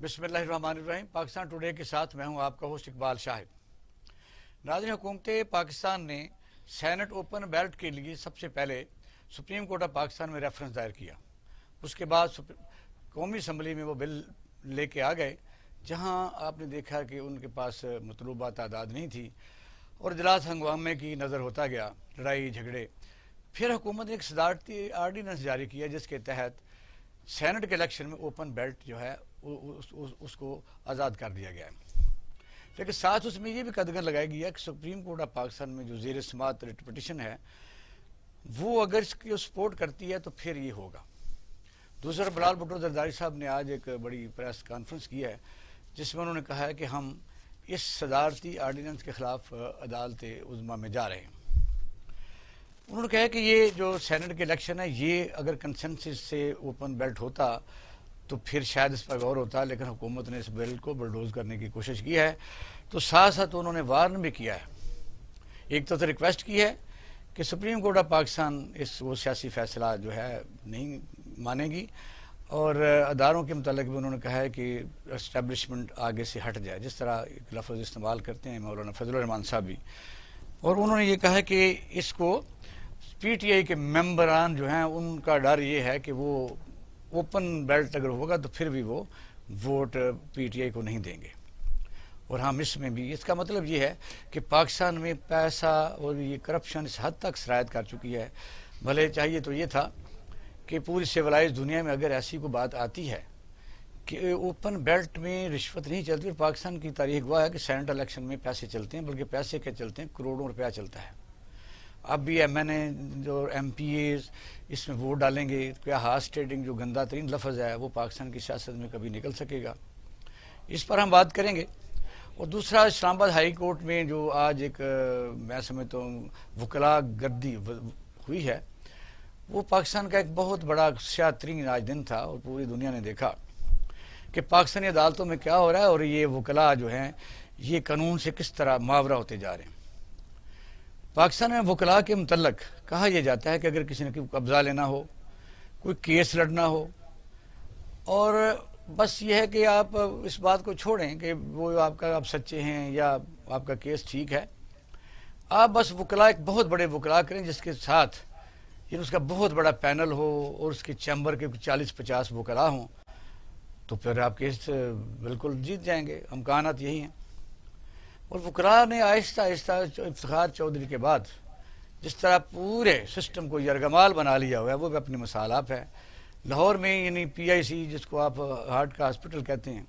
بسم اللہ الرحمن الرحیم۔ پاکستان ٹوڈے کے ساتھ میں ہوں آپ کا ہوسٹ اقبال شاہد۔ ناظرین، حکومت پاکستان نے سینٹ اوپن بیلٹ کے لیے سب سے پہلے سپریم کورٹ آف پاکستان میں ریفرنس دائر کیا۔ اس کے بعد قومی اسمبلی میں وہ بل لے کے آ گئے، جہاں آپ نے دیکھا کہ ان کے پاس مطلوبہ تعداد نہیں تھی اور اجلاس ہنگامے کی نظر ہوتا گیا، لڑائی جھگڑے۔ پھر حکومت نے ایک صدارتی آرڈیننس جاری کیا جس کے تحت سینٹ کے الیکشن میں اوپن بیلٹ جو ہے اس کو آزاد کر دیا گیا ہے۔ لیکن ساتھ اس میں یہ بھی قدغن لگایا گیا کہ سپریم کورٹ آف پاکستان میں جو زیر سماعت ریٹ پٹیشن ہے وہ اگر اس کی سپورٹ کرتی ہے تو پھر یہ ہوگا۔ دوسرا، بلال بھٹو زرداری صاحب نے آج ایک بڑی پریس کانفرنس کی ہے جس میں انہوں نے کہا ہے کہ ہم اس صدارتی آرڈیننس کے خلاف عدالت عظمیٰ میں جا رہے ہیں۔ انہوں نے کہا کہ یہ جو سینٹ کے الیکشن ہے یہ اگر کنسنسس سے اوپن بیلٹ ہوتا تو پھر شاید اس پر غور ہوتا، لیکن حکومت نے اس بل کو بلڈوز کرنے کی کوشش کی ہے۔ تو ساتھ ساتھ انہوں نے وارن بھی کیا ہے، ایک تو ریکویسٹ کی ہے کہ سپریم کورٹ آف پاکستان وہ سیاسی فیصلہ جو ہے نہیں مانے گی، اور اداروں کے متعلق بھی انہوں نے کہا ہے کہ اسٹیبلشمنٹ آگے سے ہٹ جائے، جس طرح ایک لفظ استعمال کرتے ہیں مولانا فضل الرحمان صاحب بھی۔ اور انہوں نے یہ کہا کہ اس کو پی ٹی آئی کے ممبران جو ہیں ان کا ڈر یہ ہے کہ وہ اوپن بیلٹ اگر ہوگا تو پھر بھی وہ ووٹ پی ٹی آئی کو نہیں دیں گے۔ اور ہم اس میں بھی، اس کا مطلب یہ ہے کہ پاکستان میں پیسہ اور یہ کرپشن اس حد تک سرایت کر چکی ہے۔ بھلے چاہیے تو یہ تھا کہ پوری سیولائز دنیا میں اگر ایسی کوئی بات آتی ہے کہ اوپن بیلٹ میں رشوت نہیں چلتی، اور پاکستان کی تاریخ گواہ ہے کہ سینٹ الیکشن میں پیسے چلتے ہیں، بلکہ پیسے کے چلتے ہیں، کروڑوں روپیہ چلتا ہے۔ اب بھی ایم این اے جو ایم پی ایز اس میں ووٹ ڈالیں گے، کیا ہارس ٹریڈنگ جو گندہ ترین لفظ ہے وہ پاکستان کی سیاست میں کبھی نکل سکے گا؟ اس پر ہم بات کریں گے۔ اور دوسرا، اسلام آباد ہائی کورٹ میں جو آج ایک میں سمجھتا ہوں وکلاء گردی ہوئی ہے، وہ پاکستان کا ایک بہت بڑا سیاہ ترین آج دن تھا، اور پوری دنیا نے دیکھا کہ پاکستانی عدالتوں میں کیا ہو رہا ہے اور یہ وکلاء جو ہیں یہ قانون سے کس طرح ماورا ہوتے جا رہے ہیں۔ پاکستان میں وکلاء کے متعلق کہا یہ جاتا ہے کہ اگر کسی نے قبضہ لینا ہو، کوئی کیس لڑنا ہو، اور بس یہ ہے کہ آپ اس بات کو چھوڑیں کہ وہ آپ کا آپ سچے ہیں یا آپ کا کیس ٹھیک ہے، آپ بس وکلاء ایک بہت بڑے وکلاء کریں جس کے ساتھ یہ اس کا بہت بڑا پینل ہو اور اس کے چیمبر کے 40-50 وکلاء ہوں، تو پھر آپ کیس بالکل جیت جائیں گے۔ امکانات یہی ہیں۔ اور وکلاء نے آہستہ آہستہ افتخار چودھری کے بعد جس طرح پورے سسٹم کو یرغمال بنا لیا ہوا ہے، وہ بھی اپنی مثال آپ ہے۔ لاہور میں یعنی پی آئی سی جس کو آپ ہارٹ کا ہاسپٹل کہتے ہیں،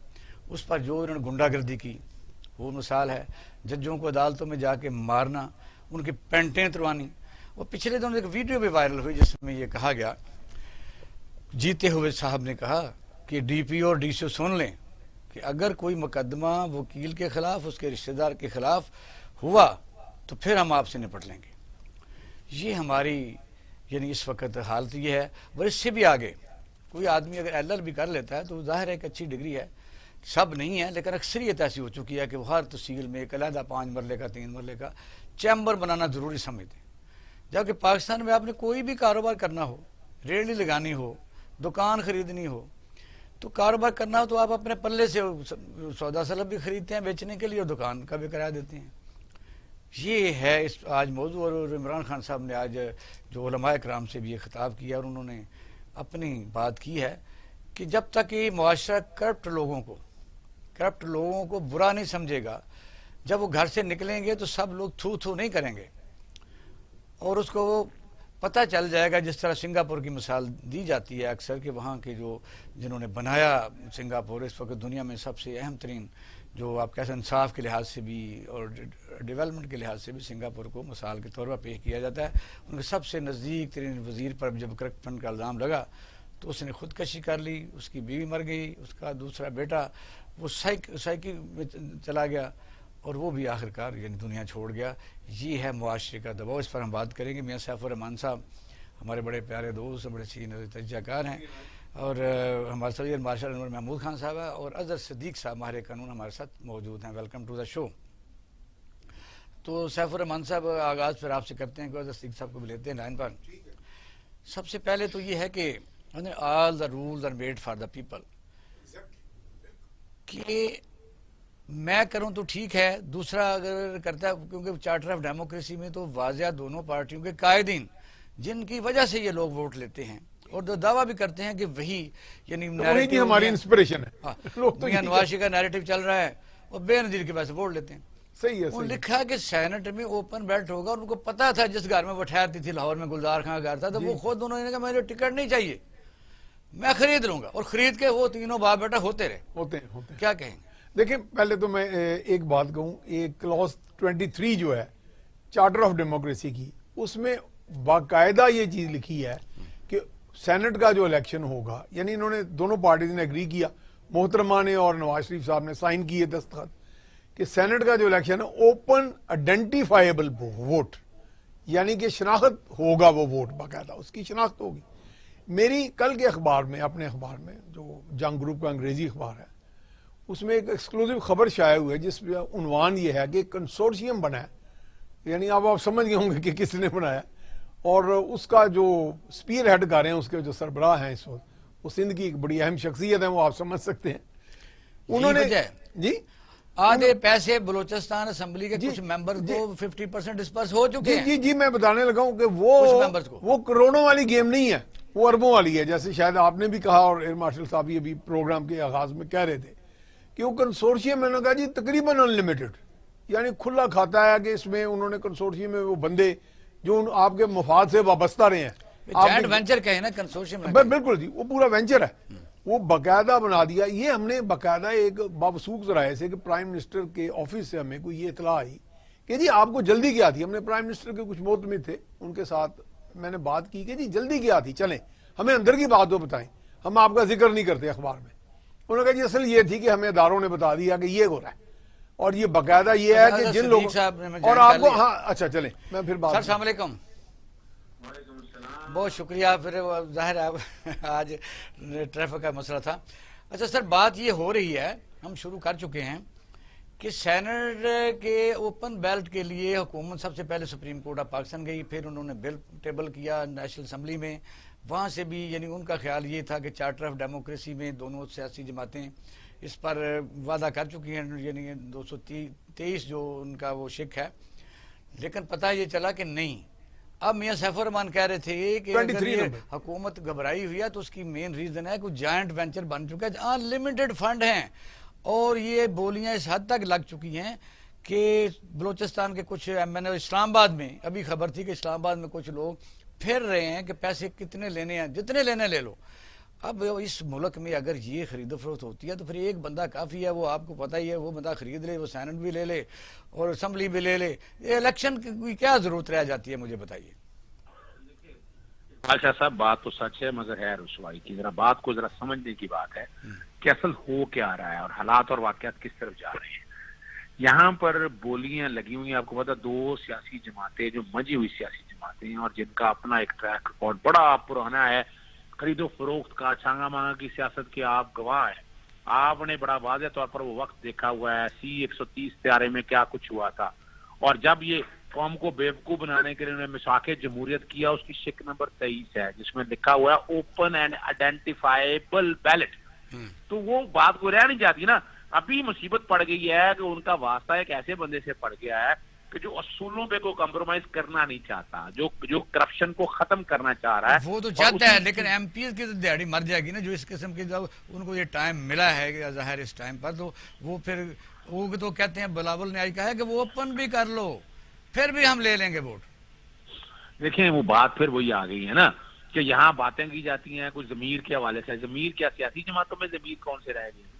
اس پر جو انہوں نے گنڈا گردی کی وہ مثال ہے۔ ججوں کو عدالتوں میں جا کے مارنا، ان کی پینٹیں اتروانی۔ اور پچھلے دنوں ایک ویڈیو بھی وائرل ہوئی جس میں یہ کہا گیا، جیتے ہوئے صاحب نے کہا کہ ڈی پی او اور ڈی سی او سن لیں کہ اگر کوئی مقدمہ وکیل کے خلاف، اس کے رشتہ دار کے خلاف ہوا تو پھر ہم آپ سے نپٹ لیں گے۔ یہ ہماری یعنی اس وقت حالت یہ ہے۔ اور اس سے بھی آگے کوئی آدمی اگر ایل ایل بھی کر لیتا ہے تو ظاہر ہے ایک اچھی ڈگری ہے، سب نہیں ہے لیکن اکثریت ایسی ہو چکی ہے کہ وہ ہر تحصیل میں ایک علیحدہ 5 مرلے کا 3 مرلے کا چیمبر بنانا ضروری سمجھتے ہیں۔ جبکہ پاکستان میں آپ نے کوئی بھی کاروبار کرنا ہو، ریڑھی لگانی ہو، دکان خریدنی ہو، تو کاروبار کرنا ہو تو آپ اپنے پلے سے سودا سلب بھی خریدتے ہیں بیچنے کے لیے اور دکان کا بھی کرایہ دیتے ہیں۔ یہ ہے اس آج موضوع۔ اور عمران خان صاحب نے آج جو علماء کرام سے بھی یہ خطاب کیا اور انہوں نے اپنی بات کی ہے کہ جب تک یہ معاشرہ کرپٹ لوگوں کو برا نہیں سمجھے گا، جب وہ گھر سے نکلیں گے تو سب لوگ تھو تھو نہیں کریں گے، اور اس کو پتہ چل جائے گا۔ جس طرح سنگاپور کی مثال دی جاتی ہے اکثر کہ وہاں کے جنہوں نے بنایا سنگاپور، اس وقت دنیا میں سب سے اہم ترین جو آپ کہتے ہیں انصاف کے لحاظ سے بھی اور ڈیولپمنٹ کے لحاظ سے بھی سنگاپور کو مثال کے طور پر پیش کیا جاتا ہے۔ ان کے سب سے نزدیک ترین وزیر پر جب کرپشن کا الزام لگا تو اس نے خودکشی کر لی، اس کی بیوی مر گئی، اس کا دوسرا بیٹا وہ سائیکی میں چلا گیا، اور وہ بھی آخرکار یعنی دنیا چھوڑ گیا۔ یہ ہے معاشرے کا دباؤ، اس پر ہم بات کریں گے۔ میاں سیف الرحمان صاحب ہمارے بڑے پیارے دوست، بڑے سینئر تجزیہ کار ہیں، اور ہمارے سید مارشل انور محمود خان صاحب ہیں، اور اظہر صدیق صاحب ماہر قانون ہمارے ساتھ موجود ہیں۔ ویلکم ٹو دا شو۔ تو سیف الرحمان صاحب آغاز پھر آپ سے کرتے ہیں کہ اظہر صدیق صاحب کو بھی لیتے ہیں لائن پر۔ سب سے پہلے تو یہ ہے کہ all the rules are made for the people, کہ میں کروں تو ٹھیک ہے, دوسرا اگر کرتا ہے, کیونکہ چارٹر آف ڈیموکریسی میں تو واضح دونوں پارٹیوں کے قائدین جن کی وجہ سے یہ لوگ ووٹ لیتے ہیں اور دعویٰ بھی کرتے ہیں کہ وہی یعنی نیریٹو ہماری انسپریشن ہے, میاں نواز شریف کا نیریٹو چل رہا ہے اور بے نظیر کے وجہ سے ووٹ لیتے ہیں. صحیح ہے. انہوں نے لکھا کہ سینٹ میں اوپن بیلٹ ہوگا, اور ان کو پتا تھا جس گھر میں وہ ٹھہرتی تھی لاہور میں گلزار خان کا گھر تھا, تو وہ خود انہوں نے کہا مجھے ٹکٹ نہیں چاہیے, میں خرید لوں گا, اور خرید کے وہ تینوں باپ بیٹا ہوتے رہے. ہوتے ہیں. کیا کہیں گے؟ دیکھیں پہلے تو میں ایک بات کہوں, ایک کلاس 23 جو ہے چارٹر آف ڈیموکریسی کی, اس میں باقاعدہ یہ چیز لکھی ہے کہ سینٹ کا جو الیکشن ہوگا, یعنی انہوں نے دونوں پارٹیز نے اگری کیا, محترمہ نے اور نواز شریف صاحب نے سائن کیے دستخط, کہ سینٹ کا جو الیکشن ہے اوپن آئیڈینٹیفائیبل ووٹ, یعنی کہ شناخت ہوگا, وہ ووٹ باقاعدہ اس کی شناخت ہوگی. میری کل کے اخبار میں, اپنے اخبار میں جو جنگ گروپ کا انگریزی اخبار ہے, اس میں ایک ایکسکلوزیو خبر شائع ہوئی ہے جس میں عنوان یہ ہے کہ کنسورشیم بنا ہے, یعنی اب آپ سمجھ گئے ہوں گے کہ کس نے بنایا, اور اس کا جو سپیر ہیڈ کر رہے ہیں, اس کے جو سربراہ ہیں اس وقت, وہ سندھ کی ایک بڑی اہم شخصیت ہے, وہ آپ سمجھ سکتے ہیں. انہوں نے جی آدھے پیسے بلوچستان اسمبلی کے کچھ ممبر کو 50% ڈسپرس ہو چکے ہیں. جی میں بتانے لگا ہوں کہ وہ کروڑوں والی گیم نہیں ہے, وہ اربوں والی ہے, جیسے شاید آپ نے بھی کہا اور ایئر مارشل صاحب یہ بھی پروگرام کے آغاز میں کہہ رہے تھے کہ وہ کنسورشیم, میں نے کہا جی تقریباً انلمیٹڈ, یعنی کھلا کھاتا ہے کہ اس میں انہوں نے کنسورشیم میں وہ بندے جو آپ کے مفاد سے وابستہ رہے ہیں, جوائنٹ وینچر کہیں نا کنسورشیم, بالکل جی, وہ پورا وینچر ہے, وہ باقاعدہ بنا دیا. یہ ہم نے باقاعدہ ایک بابسوخ ذرائع سے کہ پرائم منسٹر کے آفس سے ہمیں کوئی یہ اطلاع آئی کہ جی آپ کو جلدی کیا تھی. ہم نے پرائم منسٹر کے کچھ معتمد تھے, ان کے ساتھ میں نے بات کی کہ جی جلدی کیا تھی, چلیں ہمیں اندر کی بات تو بتائیں, ہم آپ کا ذکر نہیں کرتے اخبار میں. انہوں نے کہا جی اصل یہ تھی کہ ہمیں اداروں نے بتا دیا کہ یہ ہو رہا ہے, اور یہ باقاعدہ یہ ہے کہ جن لوگوں, اور آپ کو, ہاں اچھا چلیں میں پھر بات. السلام علیکم. بہت شکریہ. پھر ظاہر ہے آج ٹریفک کا مسئلہ تھا. اچھا سر, بات یہ ہو رہی ہے, ہم شروع کر چکے ہیں کہ سینٹ کے اوپن بیلٹ کے لیے حکومت سب سے پہلے سپریم کورٹ آف پاکستان گئی, پھر انہوں نے بل ٹیبل کیا نیشنل اسمبلی میں, وہاں سے بھی یعنی ان کا خیال یہ تھا کہ چارٹر آف ڈیموکریسی میں دونوں سیاسی جماعتیں اس پر وعدہ کر چکی ہیں, یعنی 223 جو ان کا وہ شک ہے, لیکن پتہ یہ چلا کہ نہیں. اب میاں سیف الرحمان کہہ رہے تھے کہ اگر یہ حکومت گھبرائی ہوئی ہے تو اس کی مین ریزن ہے کہ جائنٹ وینچر بن چکا ہے, انلمیٹڈ فنڈ ہیں, اور یہ بولیاں اس حد تک لگ چکی ہیں کہ بلوچستان کے کچھ میں نے اسلام آباد میں ابھی خبر تھی کہ اسلام آباد میں کچھ لوگ پھر رہے ہیں کہ پیسے کتنے لینے ہیں, جتنے لینے لے لو. اب اس ملک میں اگر یہ خرید و فروخت ہوتی ہے تو پھر ایک بندہ کافی ہے, وہ آپ کو پتہ ہی ہے, وہ بندہ خرید لے, وہ سینٹ بھی لے لے اور اسمبلی بھی لے لے. یہ الیکشن کی کیا ضرورت رہ جاتی ہے, مجھے بتائیے. اچھا صاحب, بات تو سچ ہے مگر ہے رسوائی کی. ذرا بات کو ذرا سمجھنے کی بات ہے کہ اصل ہو کیا رہا ہے اور حالات اور واقعات کس طرف جا رہے ہیں. یہاں پر بولیاں لگی ہوئی ہیں, آپ کو پتا, دو سیاسی جماعتیں جو منجی ہوئی سیاسی جماعتیں ہیں اور جن کا اپنا ایک ٹریک ریکارڈ بڑا پرانا ہے خرید و فروخت کا, چھانگا مانگا کی سیاست کے آپ گواہ ہیں. آپ نے بڑا واضح طور پر وہ وقت دیکھا ہوا ہے C-130 طیارے میں کیا کچھ ہوا تھا, اور جب یہ قوم کو بیوقوف بنانے کے لیے انہوں نے مساق جمہوریت کیا, اس کی شک نمبر 23 ہے جس میں لکھا ہوا ہے اوپن اینڈ آئیڈینٹیفائیبل بیلٹ. تو وہ بات کو رہ نہیں جاتی نا. ابھی مصیبت پڑ گئی ہے کہ ان کا واسطہ ایک ایسے بندے سے پڑ گیا ہے کہ جو اصولوں پہ کوئی کمپرومائز کرنا نہیں چاہتا, جو کرپشن کو ختم کرنا چاہ رہا ہے. وہ تو چاہتا ہے, لیکن ایم پی کی تو دیہڑی مر جائے گی نا, جو اس قسم کی جب ان کو یہ ٹائم ملا ہے ظاہر اس ٹائم پر, تو وہ پھر وہ تو کہتے ہیں, بلاول نے آج کہا ہے کہ وہ اوپن بھی کر لو پھر بھی ہم لے لیں گے ووٹ. دیکھیں وہ بات پھر وہی آ گئی ہے نا کہ یہاں باتیں کی جاتی ہیں کچھ ضمیر کے حوالے سے. ضمیر کیا, سیاسی جماعتوں میں ضمیر کون سے رہ گئے؟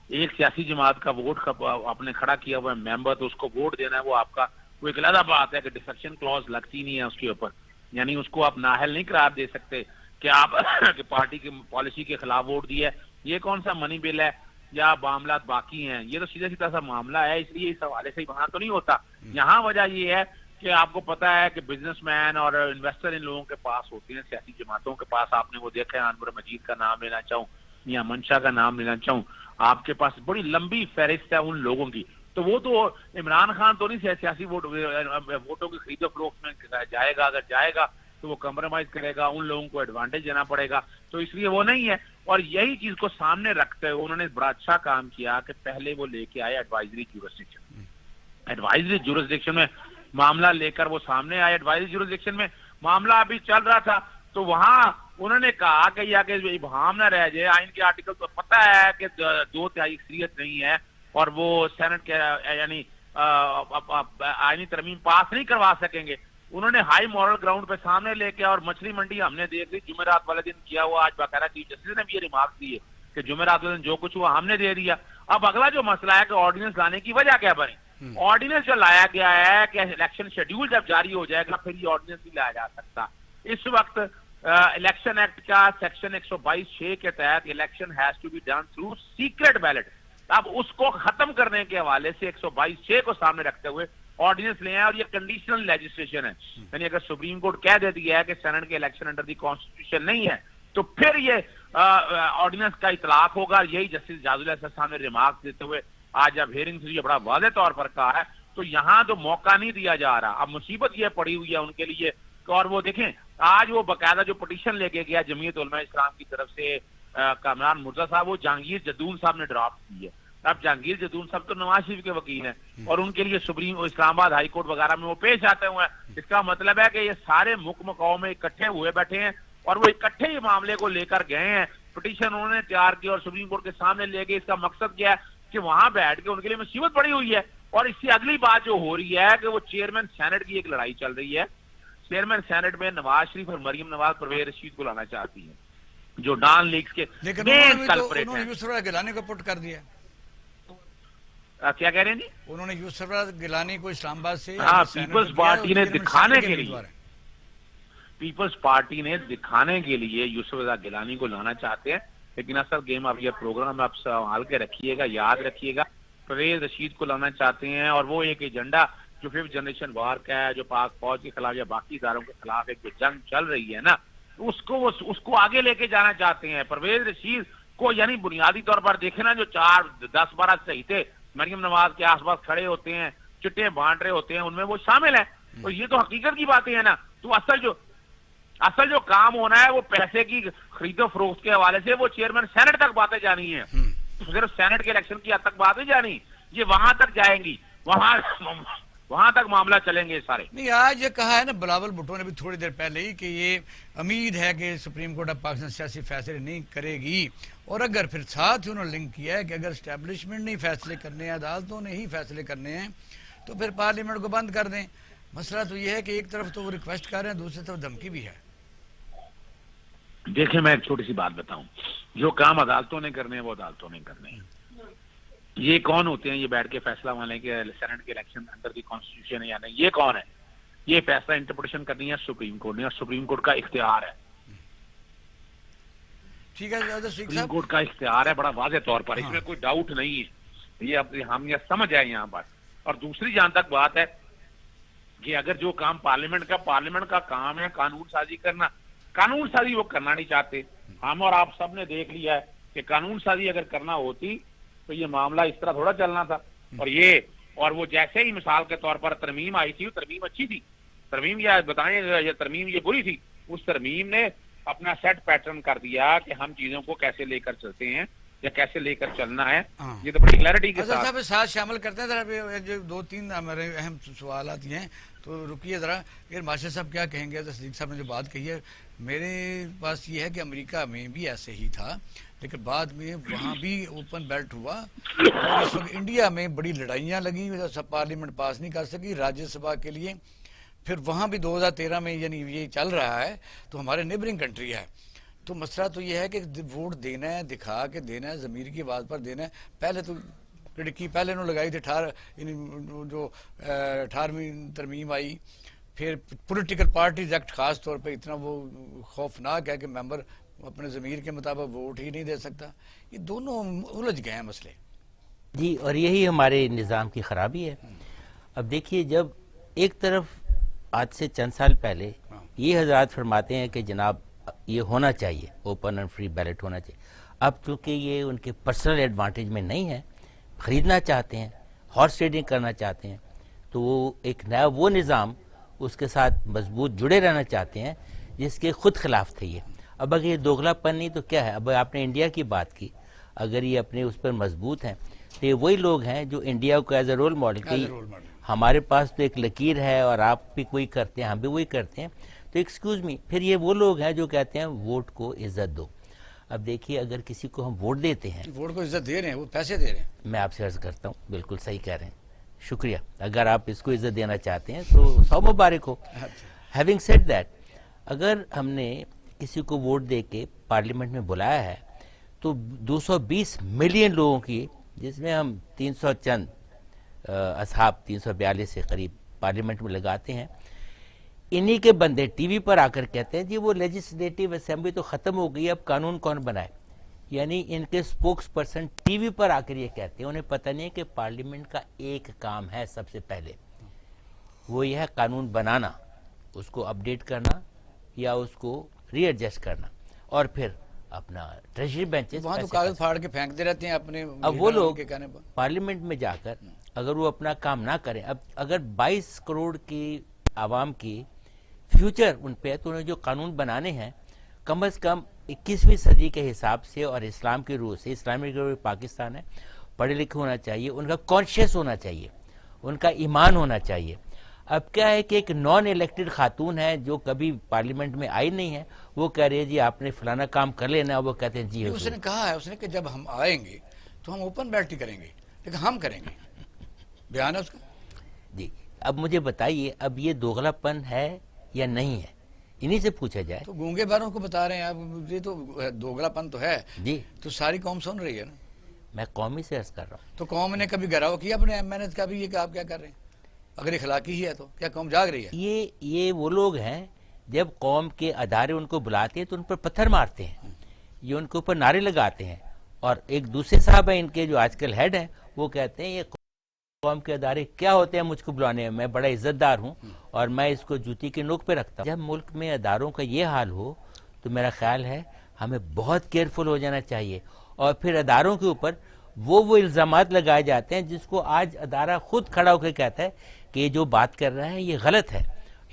ایک سیاسی جماعت کا ووٹ آپ نے کھڑا کیا ہوا ہے ممبر, تو اس کو ووٹ دینا ہے, وہ آپ کا وہ ایک علیحدہ بات ہے کہ ڈیفیکشن کلوز لگتی نہیں ہے اس کے اوپر, یعنی اس کو آپ نااہل نہیں قرار دے سکتے کہ آپ کہ پارٹی کی پالیسی کے خلاف ووٹ دیا ہے. یہ کون سا منی بل ہے یا معاملات باقی ہیں, یہ تو سیدھا سیدھا سا معاملہ ہے, اس لیے اس حوالے سے وہاں تو نہیں ہوتا. یہاں وجہ یہ ہے کہ آپ کو پتا ہے کہ بزنس مین اور انویسٹر ان لوگوں کے پاس ہوتے ہیں, سیاسی جماعتوں کے پاس. آپ نے وہ دیکھا ہے, انور مجید کا نام لینا چاہوں یا منشا کا نام لینا چاہوں, آپ کے پاس بڑی لمبی فہرست ہے ان لوگوں کی. تو وہ تو عمران خان تو نہیں سیاسی ووٹوں کی خرید و فروخت میں جائے گا, اگر جائے گا تو وہ کمپرومائز کرے گا, ان لوگوں کو ایڈوانٹیج دینا پڑے گا. تو اس لیے وہ نہیں ہے. اور یہی چیز کو سامنے رکھتے ہوئے انہوں نے بڑا اچھا کام کیا کہ پہلے وہ لے کے آئے ایڈوائزری جورسڈکشن. ایڈوائزری جورسڈکشن میں معاملہ لے کر وہ سامنے آئے. ایڈوائزری جورسڈکشن میں معاملہ ابھی چل رہا تھا تو وہاں انہوں نے کہا کہ یہ کہ ابہام نہ رہ جائے, آئین کے آرٹیکل تو پتہ ہے کہ 2/3 اکثریت نہیں ہے اور وہ سینٹ کے یعنی آئینی ترمیم پاس نہیں کروا سکیں گے. انہوں نے ہائی مورل گراؤنڈ پہ سامنے لے کے, اور مچھلی منڈی ہم نے دیکھ لی جمعرات والے دن کیا ہوا. آج باقاعدہ چیف جسٹس نے بھی یہ ریمارک دی ہے کہ جمعرات والے دن جو کچھ ہوا ہم نے دے دیا. اب اگلا جو مسئلہ ہے کہ آرڈیننس لانے کی وجہ کیا بنی. آرڈیننس جو لایا گیا ہے کہ الیکشن شیڈیول جب جاری ہو جائے گا پھر یہ آرڈیننس نہیں لایا جا سکتا. اس وقت الیکشن ایکٹ کا سیکشن 122(6) کے تحت election has to be done through secret ballot. اب اس کو ختم کرنے کے حوالے سے 122(6) کو سامنے رکھتے ہوئے آرڈیننس لے ہیں, اور یہ کنڈیشنل لیجسلیشن ہے. یعنی اگر سپریم کورٹ کہہ دیتی ہے کہ سینٹ کے الیکشن انڈر دی کانسٹیٹیوشن نہیں ہے تو پھر یہ آرڈیننس کا اطلاق ہوگا. یہی جسٹس جاز الحسن صاحب نے ریمارک دیتے ہوئے آج جب ہیئرنگ سے یہ بڑا واضح طور پر کہا ہے. تو یہاں تو موقع نہیں دیا جا رہا. اب مصیبت یہ پڑی ہوئی ہے ان کے لیے, اور وہ دیکھیں آج وہ باقاعدہ جو پٹیشن لے کے گیا جمعیت علماء اسلام کی طرف سے کامران مرزا صاحب, وہ جہانگیر جدون صاحب نے ڈرافٹ کی ہے. اب جہانگیر جدون صاحب تو نواز شریف کے وکیل ہیں اور ان کے لیے سپریم اسلام آباد ہائی کورٹ وغیرہ میں وہ پیش آتے ہوئے ہیں. اس کا مطلب ہے کہ یہ سارے مقام میں اکٹھے ہوئے بیٹھے ہیں اور وہ اکٹھے ہی معاملے کو لے کر گئے ہیں. پٹیشن انہوں نے تیار کی اور سپریم کورٹ کے سامنے لے گئے. اس کا مقصد کیا ہے کہ وہاں بیٹھ کے ان کے لیے مصیبت پڑی ہوئی ہے. اور اس سے اگلی بات جو ہو رہی ہے کہ وہ چیئرمین سینٹ کی ایک لڑائی چل رہی ہے. چیئرمین سینٹ میں نواز شریف اور مریم نواز پرویز رشید کو لانا چاہتی ہیں جو ڈان لیگز کے مین کلپریٹ ہیں. یوسف گیلانی کو پٹ کر دیا. کیا کہہ رہے ہیں جی؟ انہوں نے یوسف گیلانی کو اسلام آباد سے پیپلز پارٹی نے دکھانے کے لیے پیپلز پارٹی نے دکھانے کے لیے یوسف گیلانی کو لانا چاہتے ہیں. لیکن اصل گیم اب یہ پروگرام آپ سنبھال کے رکھیے گا, یاد رکھیے گا, پرویز رشید کو لانا چاہتے ہیں. اور وہ ایک ایجنڈا جو 5th جنریشن وار کا ہے, جو پاک فوج کے خلاف یا باقی اداروں کے خلاف ایک جو جنگ چل رہی ہے نا, اس کو آگے لے کے جانا چاہتے ہیں. پرویز رشید کو یعنی بنیادی طور پر دیکھیں نا, جو 4-10-12 صحیح تھے مریم نواز کے آس پاس کھڑے ہوتے ہیں, چٹے بانٹ رہے ہوتے ہیں, ان میں وہ شامل ہیں. تو یہ تو حقیقت کی باتیں ہیں نا. تو اصل جو کام ہونا ہے وہ پیسے کی خرید و فروخت کے حوالے سے وہ چیئرمین سینٹ تک باتیں جانی ہیں. صرف سینٹ کے الیکشن کی حد تک باتیں جانی, یہ وہاں تک جائیں گی, وہاں تک معاملہ چلیں گے سارے. نہیں, آج یہ کہا ہے نا بلاول بھٹو نے بھی تھوڑی دیر پہلے ہی کہ یہ امید ہے کہ سپریم کورٹ اب پاکستان سیاسی فیصلے نہیں کرے گی. اور اگر پھر ساتھ ہی انہوں نے لنک کیا ہے کہ اگر اسٹیبلشمنٹ نے فیصلے کرنے ہیں, عدالتوں نے ہی فیصلے کرنے ہیں, تو پھر پارلیمنٹ کو بند کر دیں. مسئلہ تو یہ ہے کہ ایک طرف تو وہ ریکویسٹ کر رہے ہیں, دوسری طرف دھمکی بھی ہے. دیکھیں میں ایک چھوٹی سی بات بتاؤں, جو کام عدالتوں نے کرنے ہیں وہ عدالتوں نے کرنے ہیں. یہ کون ہوتے ہیں یہ بیٹھ کے فیصلہ والے کے سینٹ کے الیکشن انڈر دی کانسٹیٹیوشن ہے یا نہیں, یہ کون ہے؟ یہ فیصلہ انٹرپریٹیشن کرنی ہے سپریم کورٹ نے, اور سپریم کورٹ کا اختیار ہے. ٹھیک ہے, سپریم کورٹ کا اختیار ہے بڑا واضح طور پر, اس میں کوئی ڈاؤٹ نہیں ہے. یہ ہم یہ سمجھ آئے یہاں پر. اور دوسری جہاں تک بات ہے کہ اگر جو کام پارلیمنٹ کا کام ہے قانون سازی کرنا, قانون سازی وہ کرنا نہیں چاہتے. ہم اور آپ سب نے دیکھ لیا ہے کہ قانون سازی اگر کرنا ہوتی تو یہ معاملہ اس طرح تھوڑا چلنا تھا. اور وہ جیسے ہی مثال کے طور پر ترمیم آئی تھی, وہ ترمیم اچھی تھی. ترمیم یا بتائیں یہ ترمیم یہ بری تھی, اس ترمیم نے اپنا سیٹ پیٹرن کر دیا کہ ہم چیزوں کو کیسے لے کر چلتے ہیں یا کیسے لے کر چلنا ہے. یہ تو بڑی کلیئرٹی کے ساتھ شامل کرتے ہیں. ذرا جو 2-3 ہمارے اہم سوالات یہ ہیں تو رکیے ذرا. یہ ماشاء صاحب کیا کہیں گے؟ صدیق صاحب نے جو بات کہی ہے, میرے پاس یہ ہے کہ امریکہ میں بھی ایسے ہی تھا, لیکن بعد میں وہاں بھی اوپن بیلٹ ہوا, اور اس وقت انڈیا میں بڑی لڑائیاں لگی, سب پارلیمنٹ پاس نہیں کر سکی راجیہ سبھا کے لیے. پھر وہاں بھی 2013 میں یعنی یہ چل رہا ہے, تو ہمارے نیبرنگ کنٹری ہے. تو مسئلہ تو یہ ہے کہ ووٹ دینا ہے, دکھا کے دینا ہے, ضمیر کی آواز پر دینا ہے. پہلے تو کھڑکی پہلے انہوں نے لگائی تھی 18ویں ترمیم آئی, پھر پولیٹیکل پارٹیز ایکٹ خاص طور پہ اتنا وہ خوفناک ہے کہ ممبر اپنے ضمیر کے مطابق ووٹ ہی نہیں دے سکتا. یہ دونوں الجھ گئے ہیں مسئلے. جی, اور یہی ہمارے نظام کی خرابی ہے. اب دیکھیے, جب ایک طرف آج سے چند سال پہلے یہ حضرات فرماتے ہیں کہ جناب یہ ہونا چاہیے, اوپن اینڈ فری بیلٹ ہونا چاہیے, اب چونکہ یہ ان کے پرسنل ایڈوانٹیج میں نہیں ہے, خریدنا چاہتے ہیں, ہارس ٹریڈنگ کرنا چاہتے ہیں, تو وہ ایک نیا وہ نظام اس کے ساتھ مضبوط جڑے رہنا چاہتے ہیں جس کے خود خلاف تھے یہ. اب اگر یہ دوگلا پن نہیں تو کیا ہے؟ اب آپ نے انڈیا کی بات کی، اگر یہ اپنے اس پر مضبوط ہیں تو یہ وہی لوگ ہیں جو انڈیا کو ایز اے رول ماڈل ہمارے پاس تو ایک لکیر ہے اور آپ بھی کوئی کرتے ہیں، ہم بھی وہی کرتے ہیں، تو ایکسکیوز می، پھر یہ وہ لوگ ہیں جو کہتے ہیں ووٹ کو عزت دو. اب دیکھیے اگر کسی کو ہم ووٹ دیتے ہیں، ووٹ کو عزت دے رہے ہیں، وہ پیسے دے رہے ہیں. میں آپ سے عرض کرتا ہوں بالکل صحیح کہہ رہے ہیں، شکریہ. اگر آپ اس کو عزت دینا چاہتے ہیں تو 100 مبارک ہو. ہیونگ سیڈ دیٹ، اگر ہم نے کسی کو ووٹ دے کے پارلیمنٹ میں بلایا ہے تو 220 ملین لوگوں کی، جس میں ہم 300 چند اصحاب 342 کے قریب پارلیمنٹ میں لگاتے ہیں، انہی کے بندے ٹی وی پر آ کر کہتے ہیں جی وہ لیجسلیٹو اسمبلی تو ختم ہو گئی، اب قانون کون بنائے. یعنی ان کے سپوکس پرسن ٹی وی پر آ کر یہ کہتے ہیں، انہیں پتہ نہیں کہ پارلیمنٹ کا ایک کام ہے سب سے پہلے، وہ یہ ہے قانون بنانا، اس کو اپڈیٹ کرنا یا اس کو ری ایڈجسٹ کرنا، اور پھر اپنا ٹریجری بینچز. وہاں تو کاغذ پھاڑ کے پھینکتے رہتے ہیں اپنے. اب وہ لوگ کے کہنے پر پارلیمنٹ میں جا کر اگر وہ اپنا کام نہ کریں، اب اگر 22 کروڑ کی عوام کی فیوچر ان پہ ہے تو انہیں جو قانون بنانے ہیں کم از کم 21ویں صدی کے حساب سے اور اسلام کی روح سے، اسلامی روح پاکستان ہے، پڑھے لکھے ہونا چاہیے، ان کا کانشیس ہونا چاہیے، ان کا ایمان ہونا چاہیے. اب کیا ہے کہ ایک نان الیکٹڈ خاتون ہے جو کبھی پارلیمنٹ میں آئی نہیں ہے، وہ کہہ رہی ہے جی آپ نے فلانا کام کر لینا، وہ کہتے ہیں جی اس حضور. نے کہا ہے، اس نے کہ جب ہم آئیں گے تو ہم اوپن بیلٹ ہی کریں گے، لیکن ہم کریں گے. بیان ہے اس کا. جی اب مجھے بتائیے، اب یہ دوغلا پن ہے یا نہیں ہے، انہی سے پوچھا جائے. تو گونگے باروں کو بتا رہے ہیں آپ، یہ تو دوگلا پن تو ہے. جی تو ساری قوم سن رہی ہے نا. میں قومی سے عرض کر رہا ہوں. تو قوم نے کبھی گھراؤ کیا اپنے محنت کا بھی، یہ کہ آپ کیا کر رہے ہیں؟ اگر اخلاقی ہی ہے تو کیا قوم جاگ رہی ہے؟ یہ وہ لوگ ہیں جب قوم کے ادارے ان کو بلاتے ہیں تو ان پر پتھر مارتے ہیں، یہ ان کے اوپر نعرے لگاتے ہیں. اور ایک دوسرے صاحب ہیں ان کے جو آج کل ہیڈ ہیں، وہ کہتے ہیں یہ قوم کے ادارے کیا ہوتے ہیں مجھ کو بلانے میں بڑا عزت دار ہوں اور میں اس کو جوتی کے نوک پہ رکھتا ہوں. جب ملک میں اداروں کا یہ حال ہو تو میرا خیال ہے ہمیں بہت کیئرفل ہو جانا چاہیے. اور پھر اداروں کے اوپر وہ الزامات لگائے جاتے ہیں جس کو آج ادارہ خود کھڑا ہو کے کہتا ہے کہ یہ جو بات کر رہا ہے یہ غلط ہے،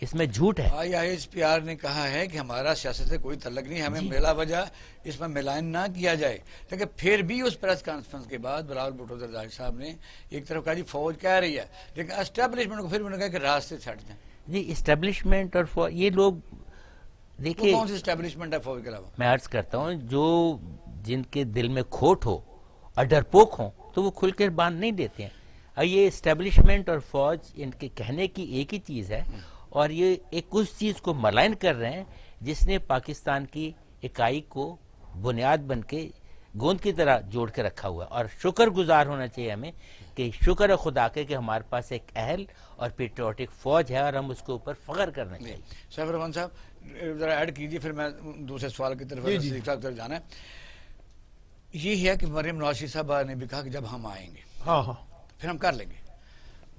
اس میں جھوٹ ہے. ISPR نے کہا ہے کہ ہمارا سیاست سے کوئی تعلق نہیں، ہمیں بلا وجہ اس میں ملائن نہ کیا جائے. لیکن پھر بھی اس پریس کانفرنس کے بعد بلاول بھٹو زرداری صاحب نے ایک طرف کہا جی فوج کہہ رہی ہے، لیکن اسٹیبلشمنٹ کو پھر انہوں نے کہا کہ راستے سے ہٹ جائیں. جی اسٹیبلشمنٹ اور یہ لوگ دیکھیے، کون سی اسٹیبلشمنٹ ہے فوج کے علاوہ؟ میں عرض کرتا ہوں جو جن کے دل میں کھوٹ ہو اور ڈرپوک ہوں تو وہ کھل کر باندھ نہیں دیتے ہیں. یہ اسٹیبلشمنٹ اور فوج ان کے کہنے کی ایک ہی چیز ہے، اور یہ ایک اس چیز کو ملائن کر رہے ہیں جس نے پاکستان کی اکائی کو بنیاد بن کے گوند کی طرح جوڑ کے رکھا ہوا ہے. اور شکر گزار ہونا چاہیے ہمیں کہ شکر ہے خدا کے کہ ہمارے پاس ایک اہل اور پیٹریوٹک فوج ہے اور ہم اس کے اوپر فخر کرنا چاہیے. سیف الرحمان صاحب ذرا ایڈ کیجیے، پھر میں دوسرے سوال کی طرف صدیق صاحب کی طرف جانا ہے. یہ ہے کہ مریم نواز صاحبہ نے بھی کہا کہ جب ہم آئیں گے ہاں ہاں پھر ہم کر لیں گے.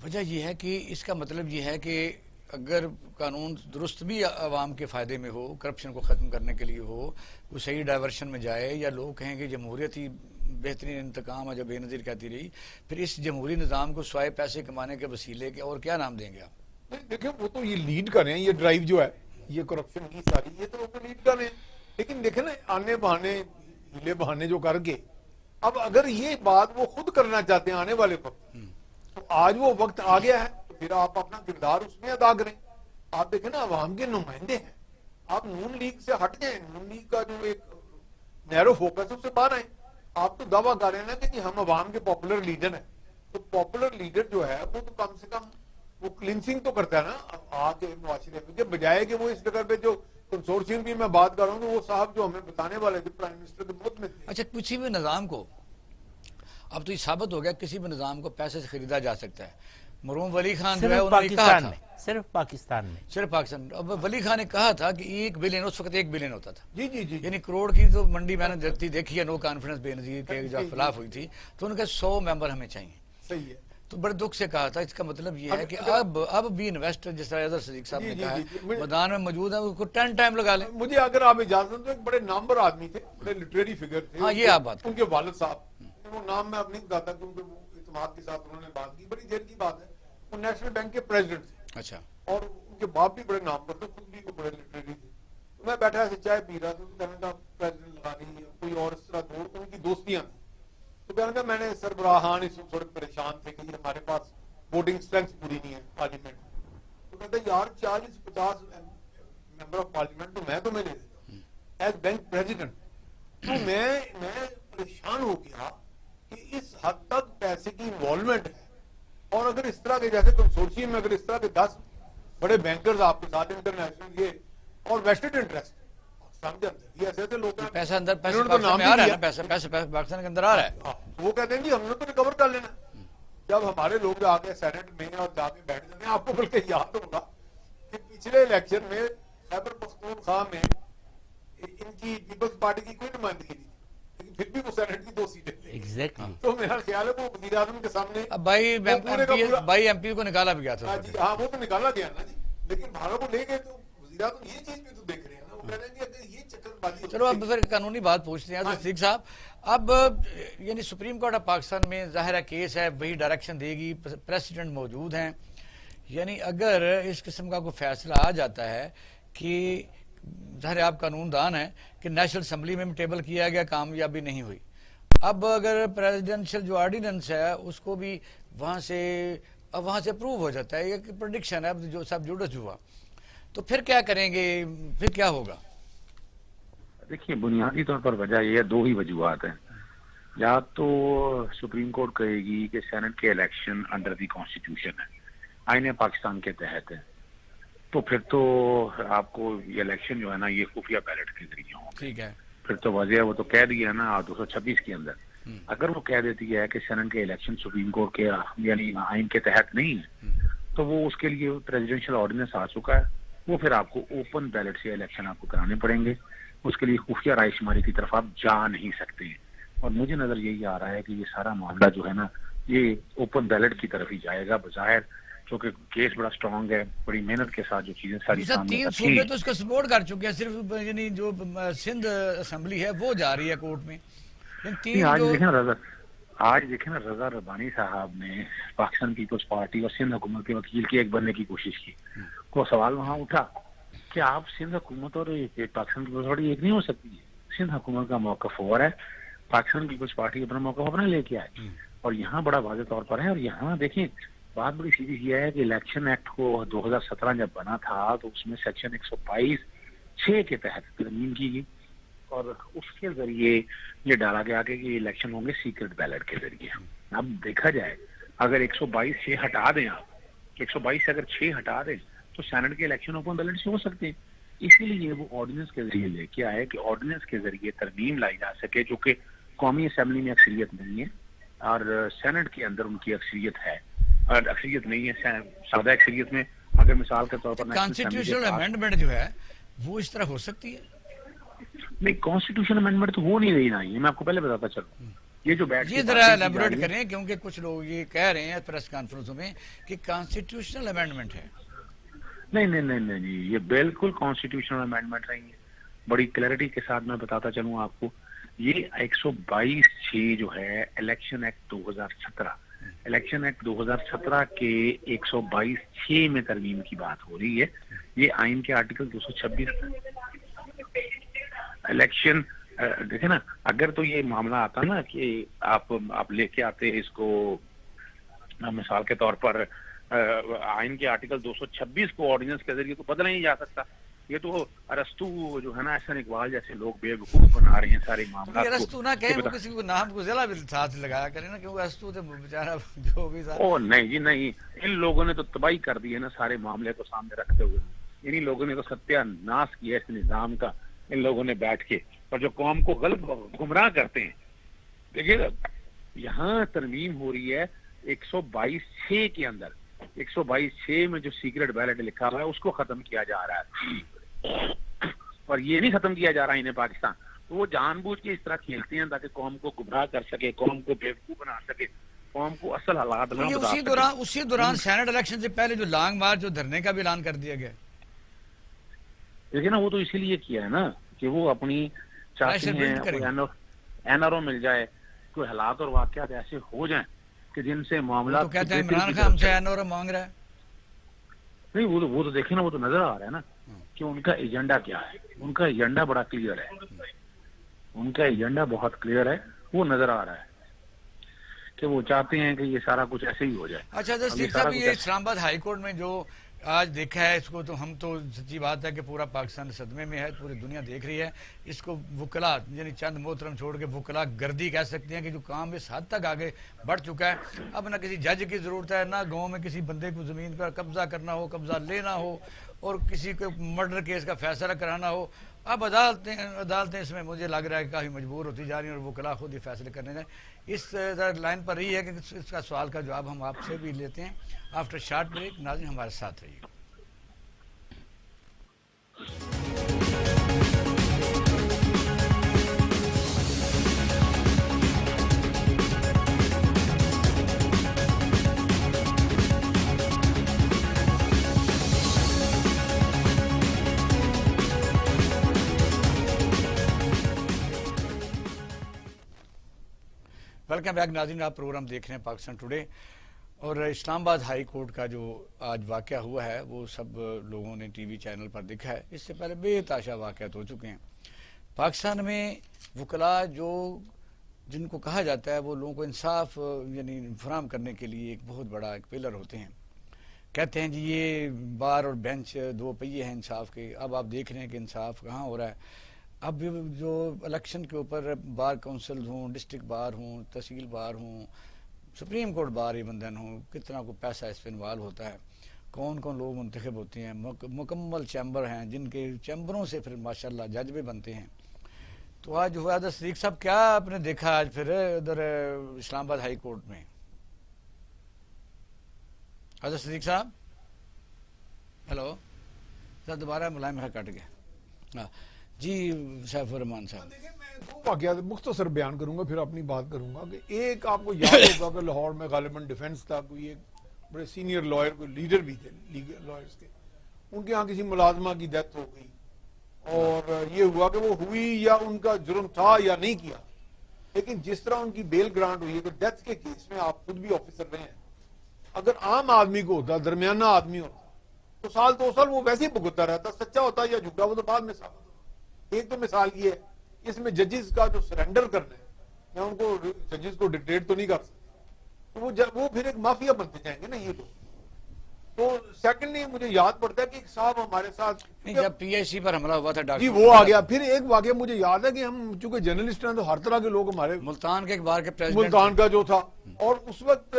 وجہ یہ ہے کہ اس کا مطلب یہ ہے کہ اگر قانون درست بھی عوام کے فائدے میں ہو، کرپشن کو ختم کرنے کے لیے ہو، وہ صحیح ڈائیورشن میں جائے، یا لوگ کہیں کہ جمہوریت ہی بہترین انتقام ہے جو بے نظیر کہتی رہی، پھر اس جمہوری نظام کو سوائے پیسے کمانے کے وسیلے کے اور کیا نام دیں گے آپ؟ دیکھیں وہ تو یہ لیڈ کر رہے ہیں، یہ ڈرائیو جو ہے یہ کرپشن کی ساری یہ تو وہ لیڈ کر رہے ہیں. لیکن دیکھیں نا آنے بہانے ہیلے بہانے جو کر کے اب اگر یہ بات وہ خود کرنا چاہتے ہیں آنے والے وقت، تو آج وہ وقت آ گیا ہے تو پھر آپ اپنا کردار اس میں ادا کریں. آپ دیکھیں نا عوام کے نمائندے ہیں، آپ نون لیگ سے ہٹ جائیں، نون لیگ کا جو ایک نیرو فوکس ہے اس سے باہر آئیں. آپ تو دعویٰ کر رہے ہیں نا کہ جی ہم عوام کے پاپولر لیڈر ہیں، تو پاپولر لیڈر جو ہے وہ تو کم سے کم وہ کلینسنگ تو کرتا ہے نا آ کے معاشرے میں، جب بجائے کہ وہ اس جگہ پہ جو کنسورشیم کی میں بات کر رہا ہوں تو وہ صاحب جو ہمیں بتانے والے تھے پرائم منسٹر کے ملک میں تھے. اچھا کسی بھی نظام کو اب تو یہ ثابت ہو گیا کسی بھی نظام کو پیسے سے خریدا جا سکتا ہے. مرحوم ولی خان جو ہے صرف انہوں نے کہا پاکستان تھا، میں، صرف پاکستان میں. صرف پاکستان. اب ولی خان نے کہا تھا کہ 1 بلین، اس وقت 1 بلین ہوتا تھا، جی جی جی یعنی کروڑ کی تو منڈی میں نے دیکھی ہے نو کانفیڈنس بے نظیر کے جو خلاف ہوئی تھی، تو ان کے 100 ممبر ہمیں چاہیے. صحیح ہے. تو بڑے دکھ سے کہا تھا. اس کا مطلب یہ ہے کہ اب بھی انویسٹر جس طرح اظہر صدیق صاحب نے کہا ہے میدان میں موجود ہے، اس کو 10 ٹائم لگا لیں. مجھے اگر آپ اجازت دیں تو ایک بڑے نامور آدمی تھے، بڑے لٹریری فگر تھے. ہاں یہ آپ بات ان کے والد صاحب، وہ نام میں اب نہیں بتاتا کیونکہ وہ اعتماد کے ساتھ انہوں نے بات کی، بڑی دیر کی بات ہے. وہ نیشنل بینک کے پریزیڈنٹ تھے. اچھا. اور ان کے باپ بھی بڑے نامور تھے، خود بھی بڑے لٹریری تھے. میں بیٹھا ایسے چائے پی رہا تھا، تو کہنے کا پریزیڈنٹ لگانی یا کوئی اور اس طرح دو ان کی دوستیاں تھیں، تو کہنے کا میں نے سربراہان اس وقت تھوڑے پریشان تھے کہ ہمارے پاس ووٹنگ اسٹرینتھ پوری نہیں ہے پارلیمنٹ، تو کہتا ہے یار 40-50 ممبر آف پارلیمنٹ تو میں تمہیں دے دیتا ہوں ایز بینک پریزیڈنٹ. تو میں پریشان ہو گیا کہ اس حد تک پیسے کی انوالومنٹ ہے، اور اگر اس طرح کے جیسے کنسورشیم میں اگر اس طرح کے 10 بڑے بینکرز آپ کے ساتھ انٹرنیشنل یہ اور ویسٹڈ انٹرسٹ سمجھ اندر یہ ایسے ایسے لوگ ہیں، پیسہ اندر پیسہ انہوں نے تو پاکستان نام میں بھی آ رہا ہے دیا. نا، پیسہ پاکستان کے اندر آ رہا ہے. ہاں، وہ کہتے ہیں جی ہم نے تو ریکور کر لینا. جب ہمارے لوگ جا کے سینٹ میں اور جا کے بیٹھ جاتے ہیں، آپ کو بلکہ یاد ہوگا کہ پچھلے الیکشن میں خیبر پختونخوا میں ان کی پیپلز پارٹی کی کوئی نمائندگی نہیں تھی، لیکن پھر بھی وہ سینٹ کی 2 سیٹیں لے گئے. ایگزیکٹلی. تو میرا خیال ہے وہ وزیر اعظم کے سامنے اب بھائی وہ پورے کا پورا- ایم پی کو نکالا بھی گیا تھا. ہاں جی، ہاں وہ تو نکالا گیا نا جی، لیکن بھارت کو لے گئے تو وزیر اعظم یہ چیز بھی تو دیکھ رہے ہیں نا، وہ کہہ رہے ہیں کہ اگر یہ چکر بازی چلو اب پھر قانونی بات پوچھتے ہیں صدیق صاحب. اب یعنی سپریم کورٹ آف پاکستان میں ظاہر ہے کیس ہے، وہی ڈائریکشن دے گی، پریسیڈنٹ موجود ہیں. یعنی اگر اس قسم کا کوئی فیصلہ آ جاتا ہے کہ ظاہر آپ قانون دان ہیں کہ نیشنل اسمبلی میں ٹیبل کیا گیا، کامیابی نہیں ہوئی، اب اگر پریزیڈنشل جو آرڈیننس ہے اس کو بھی وہاں سے اپروو ہو جاتا ہے، یہ پریڈکشن ہے جو سب جوڈس ہوا، تو پھر کیا کریں گے، پھر کیا ہوگا؟ دیکھیے بنیادی طور پر وجہ یہ ہے، 2 ہی وجوہات ہیں. یا تو سپریم کورٹ کہے گی کہ سینٹ کے الیکشن انڈر دی کانسٹیٹیوشن ہے، آئین پاکستان کے تحت ہے، تو پھر تو آپ کو یہ الیکشن جو ہے نا یہ خفیہ بیلٹ کے ذریعے ہوں گے. ٹھیک ہے. پھر تو واضح ہے، وہ تو کہہ دیا ہے نا 226 کے اندر. اگر وہ کہہ دیتی ہے کہ سینٹ کے الیکشن سپریم کورٹ کے یعنی آئین کے تحت نہیں ہے، تو وہ اس کے لیے پریزیڈنشل آرڈیننس آ چکا ہے، وہ پھر آپ کو اوپن بیلٹ سے الیکشن آپ کو کرانے پڑیں گے. اس کے لیے خفیہ رائے شماری کی طرف آپ جا نہیں سکتے ہیں. اور مجھے نظر یہی آ رہا ہے کہ یہ سارا معاملہ جو ہے نا یہ اوپن بیلٹ کی طرف ہی جائے گا بظاہر، کیونکہ کیس بڑا سٹرونگ ہے، بڑی محنت کے ساتھ جو چیزیں ساری سامنے 3 رکھی. صوبے تو اس کو سپورٹ کر چکے ہیں، صرف یعنی جو سندھ اسمبلی ہے وہ جا رہی ہے کورٹ میں. آج دیکھیں نا رضا ربانی صاحب نے پاکستان پیپلز پارٹی اور سندھ حکومت کے وکیل کے ایک بننے کی کوشش کی. کو سوال وہاں اٹھا کہ آپ سندھ حکومت اور پاکستان پیپلز پارٹی ایک نہیں ہو سکتی ہے. سندھ حکومت کا موقف اور ہے، پاکستان پیپلز پارٹی اپنا موقف اپنا لے کے آئے، اور یہاں بڑا واضح طور پر ہے. اور یہاں دیکھیں بات بڑی سیدھی یہ ہے کہ الیکشن ایکٹ کو 2017 جب بنا تھا تو اس میں سیکشن 122(6) کے تحت ترمیم کی گئی، اور اس کے ذریعے یہ ڈالا گیا کہ یہ الیکشن ہوں گے سیکرٹ بیلٹ کے ذریعے. اب دیکھا جائے اگر 122(6) ہٹا دیں، آپ 122 سے اگر 6 ہٹا دیں تو سینٹ کے الیکشن اوپن بیلٹ سے ہو سکتے ہیں. اسی لیے وہ آرڈیننس کے ذریعے لے کے آئے کہ آرڈیننس کے ذریعے ترمیم لائی جا سکے، جو کہ قومی اسمبلی میں اکثریت نہیں ہے اور سینٹ کے اندر ان کی اکثریت ہے، اور اکثریت نہیں ہے سادہ اکثریت میں. اگر مثال کے طور پر کانسٹیٹیوشنل امینڈمنٹ جو ہے وہ اس طرح ہو سکتی ہے. نہیں، کانسٹیٹیوشن امینڈمنٹ تو ہو نہیں رہی نا، یہ میں آپ کو پہلے بتاتا چلوں. یہ جو بیٹھ یہ ذرا ایلیبوریٹ کریں، کیونکہ کچھ لوگ یہ کہہ رہے ہیں پریس کانفرنسوں میں کہ کانسٹیٹیوشنل امینڈمنٹ ہے. نہیں جی، یہ بالکل کانسٹیٹیوشنل امینڈمنٹ رہی ہے. بڑی کلیئرٹی کے ساتھ میں بتاتا چلوں آپ کو. یہ 122(6) جو ہے الیکشن ایکٹ 2017، الیکشن ایکٹ 2017 کے 122(6) میں ترمیم کی بات ہو رہی ہے. یہ آئین کے آرٹیکل 226 الیکشن دیکھیں نا. اگر تو یہ معاملہ آتا نا کہ آپ لے کے آتے اس کو مثال کے طور پر آئین کے آرٹیکل 226 کو آرڈیننس کے ذریعے تو بدلا نہیں جا سکتا. یہ تو ارسطو جو ہے نا احسن اقبال جیسے لوگ بے وقوف بنا رہے ہیں سارے معاملات کو. ارسطو نہ کہیں، وہ کسی کو نام کو ضلع بھی ساتھ لگایا کرے نا، کیونکہ ارسطو تو بیچارہ جو بھی تھا. او نہیں جی نہیں، ان لوگوں نے تو تباہی کر دی ہے نا سارے معاملے کو سامنے رکھتے ہوئے. انہی لوگوں نے تو ستیہ ناش کیا اس نظام کا، ان لوگوں نے بیٹھ کے، اور جو قوم کو غلط گمراہ کرتے ہیں. دیکھیے یہاں ترمیم ہو رہی ہے 122(6) کے اندر. 122(6) میں جو سیکرٹ بیلٹ لکھا ہوا ہے اس کو ختم کیا جا رہا ہے، اور یہ نہیں ختم کیا جا رہا انہیں پاکستان. تو وہ جان بوجھ کے اس طرح کھیلتے ہیں تاکہ قوم کو گمراہ کر سکے، قوم کو بیوقوف بنا سکے، قوم کو اصل حالات نہ بتا سکے. اسی دوران سینٹ الیکشن سے پہلے جو لانگ مارچ جو دھرنے کا بھی اعلان کر دیا گیا. دیکھیں نا وہ تو اسی لیے کیا ہے نا کہ وہ اپنی چاہتے ہیں این آر او مل جائے، کوئی حالات اور واقعات ایسے ہو جائیں کہ جن سے معاملات. تو کہتے ہیں عمران خان ہم سے این آر او مانگ رہا ہے. نہیں وہ تو دیکھیں نا، وہ تو نظر آ رہا ہے نا. کہ ان کا ایجنڈا کیا ہے. ان کا ایجنڈا بڑا کلیئر ہے, ان کا ایجنڈا بہت کلیئر ہے, وہ نظر آ رہا ہے کہ وہ چاہتے ہیں کہ یہ سارا کچھ ایسے ہی ہو جائے. اچھا صدیق صاحب, یہ اسلام آباد ہائی کورٹ میں جو آج دیکھا ہے اس کو, تو ہم تو سچی بات ہے کہ پورا پاکستان صدمے میں ہے, پوری دنیا دیکھ رہی ہے اس کو. وکلا یعنی چند محترم چھوڑ کے وکلا گردی کہہ سکتے ہیں کہ جو کام اس حد تک آگے بڑھ چکا ہے. اب نہ کسی جج کی ضرورت ہے, نہ گاؤں میں کسی بندے کو زمین پر قبضہ کرنا ہو, قبضہ لینا ہو, اور کسی کو مرڈر کیس کا فیصلہ کرانا ہو. اب عدالتیں اس میں مجھے لگ رہا ہے کہ کافی مجبور ہوتی جا رہی ہیں, اور وکلا خود ہی فیصلے کرنے جائیں. اس لائن پر رہی ہے کہ اس کا سوال کا جواب ہم آپ سے بھی لیتے ہیں آفٹر شارٹ بریک. ناظرین ہمارے ساتھ رہیے. ویلکم بیک ناظرین, آپ پروگرام دیکھ رہے ہیں پاکستان ٹوڈے. اور اسلام آباد ہائی کورٹ کا جو آج واقعہ ہوا ہے وہ سب لوگوں نے ٹی وی چینل پر دیکھا ہے. اس سے پہلے بے تحاشا واقعات ہو چکے ہیں پاکستان میں. وکلا جو جن کو کہا جاتا ہے وہ لوگوں کو انصاف یعنی فراہم کرنے کے لیے ایک بہت بڑا ایک پلر ہوتے ہیں. کہتے ہیں جی یہ بار اور بینچ دو پہیے ہیں انصاف کے. اب آپ دیکھ رہے ہیں کہ انصاف کہاں ہو رہا ہے. اب جو الیکشن کے اوپر بار کونسل ہوں, ڈسٹرکٹ بار ہوں, تحصیل بار ہوں, سپریم کورٹ بار ایون ہوں, کتنا کو پیسہ اس پہ انوالو ہوتا ہے, کون کون لوگ منتخب ہوتے ہیں, مکمل چیمبر ہیں جن کے چیمبروں سے پھر ماشاءاللہ جج بھی بنتے ہیں. تو آج ہوا تھا صدیق صاحب, کیا آپ نے دیکھا آج پھر ادھر اسلام آباد ہائی کورٹ میں؟ حضرت صدیق صاحب, ہیلو سر, دوبارہ ملائم ہے کٹ گیا. ہاں جی سیف الرحمان صاحب. دیکھیں میں دو واقعات مختصر بیان کروں گا, پھر اپنی بات کروں گا. کہ ایک آپ کو یاد ہوگا کہ لاہور میں غالباً ڈیفنس تھا, کوئی ایک بڑے سینئر لائر, کوئی لیڈر بھی تھے لائرز کے, ان کے ہاں کسی ملازمہ کی ڈیتھ ہو گئی, اور یہ ہوا کہ وہ ہوئی یا ان کا جرم تھا یا نہیں کیا, لیکن جس طرح ان کی بیل گرانٹ ہوئی ہے کہ ڈیتھ کے کیس میں آپ خود بھی آفیسر رہے ہیں, اگر عام آدمی کو ہوتا, درمیانہ آدمی ہوتا, تو سال 2 سال وہ ویسے ہی بھگتتا رہتا, سچا ہوتا یا جھوٹا وہ تو بعد میں ثابت ہوتا. ایک تو مثال یہ ہے, اس میں ججز کا جو سرنڈر کرنا ہے, میں ان کو ججز کو ڈکٹیٹ تو نہیں کر سکتا, تو وہ پھر ایک مافیا بنتے جائیں گے نا یہ لوگ. تو سیکنڈلی مجھے یاد پڑتا ہے کہ ایک صاحب ہمارے ساتھ جب پی ایچ سی پر حملہ ہوا تھا ڈاکٹر جی وہ آ گیا. پھر ایک واقعہ مجھے یاد ہے کہ ہم چونکہ جرنلسٹ ہیں تو ہر طرح کے لوگ ہمارے ملتان کے ایک بار کے پریزیڈنٹ, ملتان کا جو تھا, اور اس وقت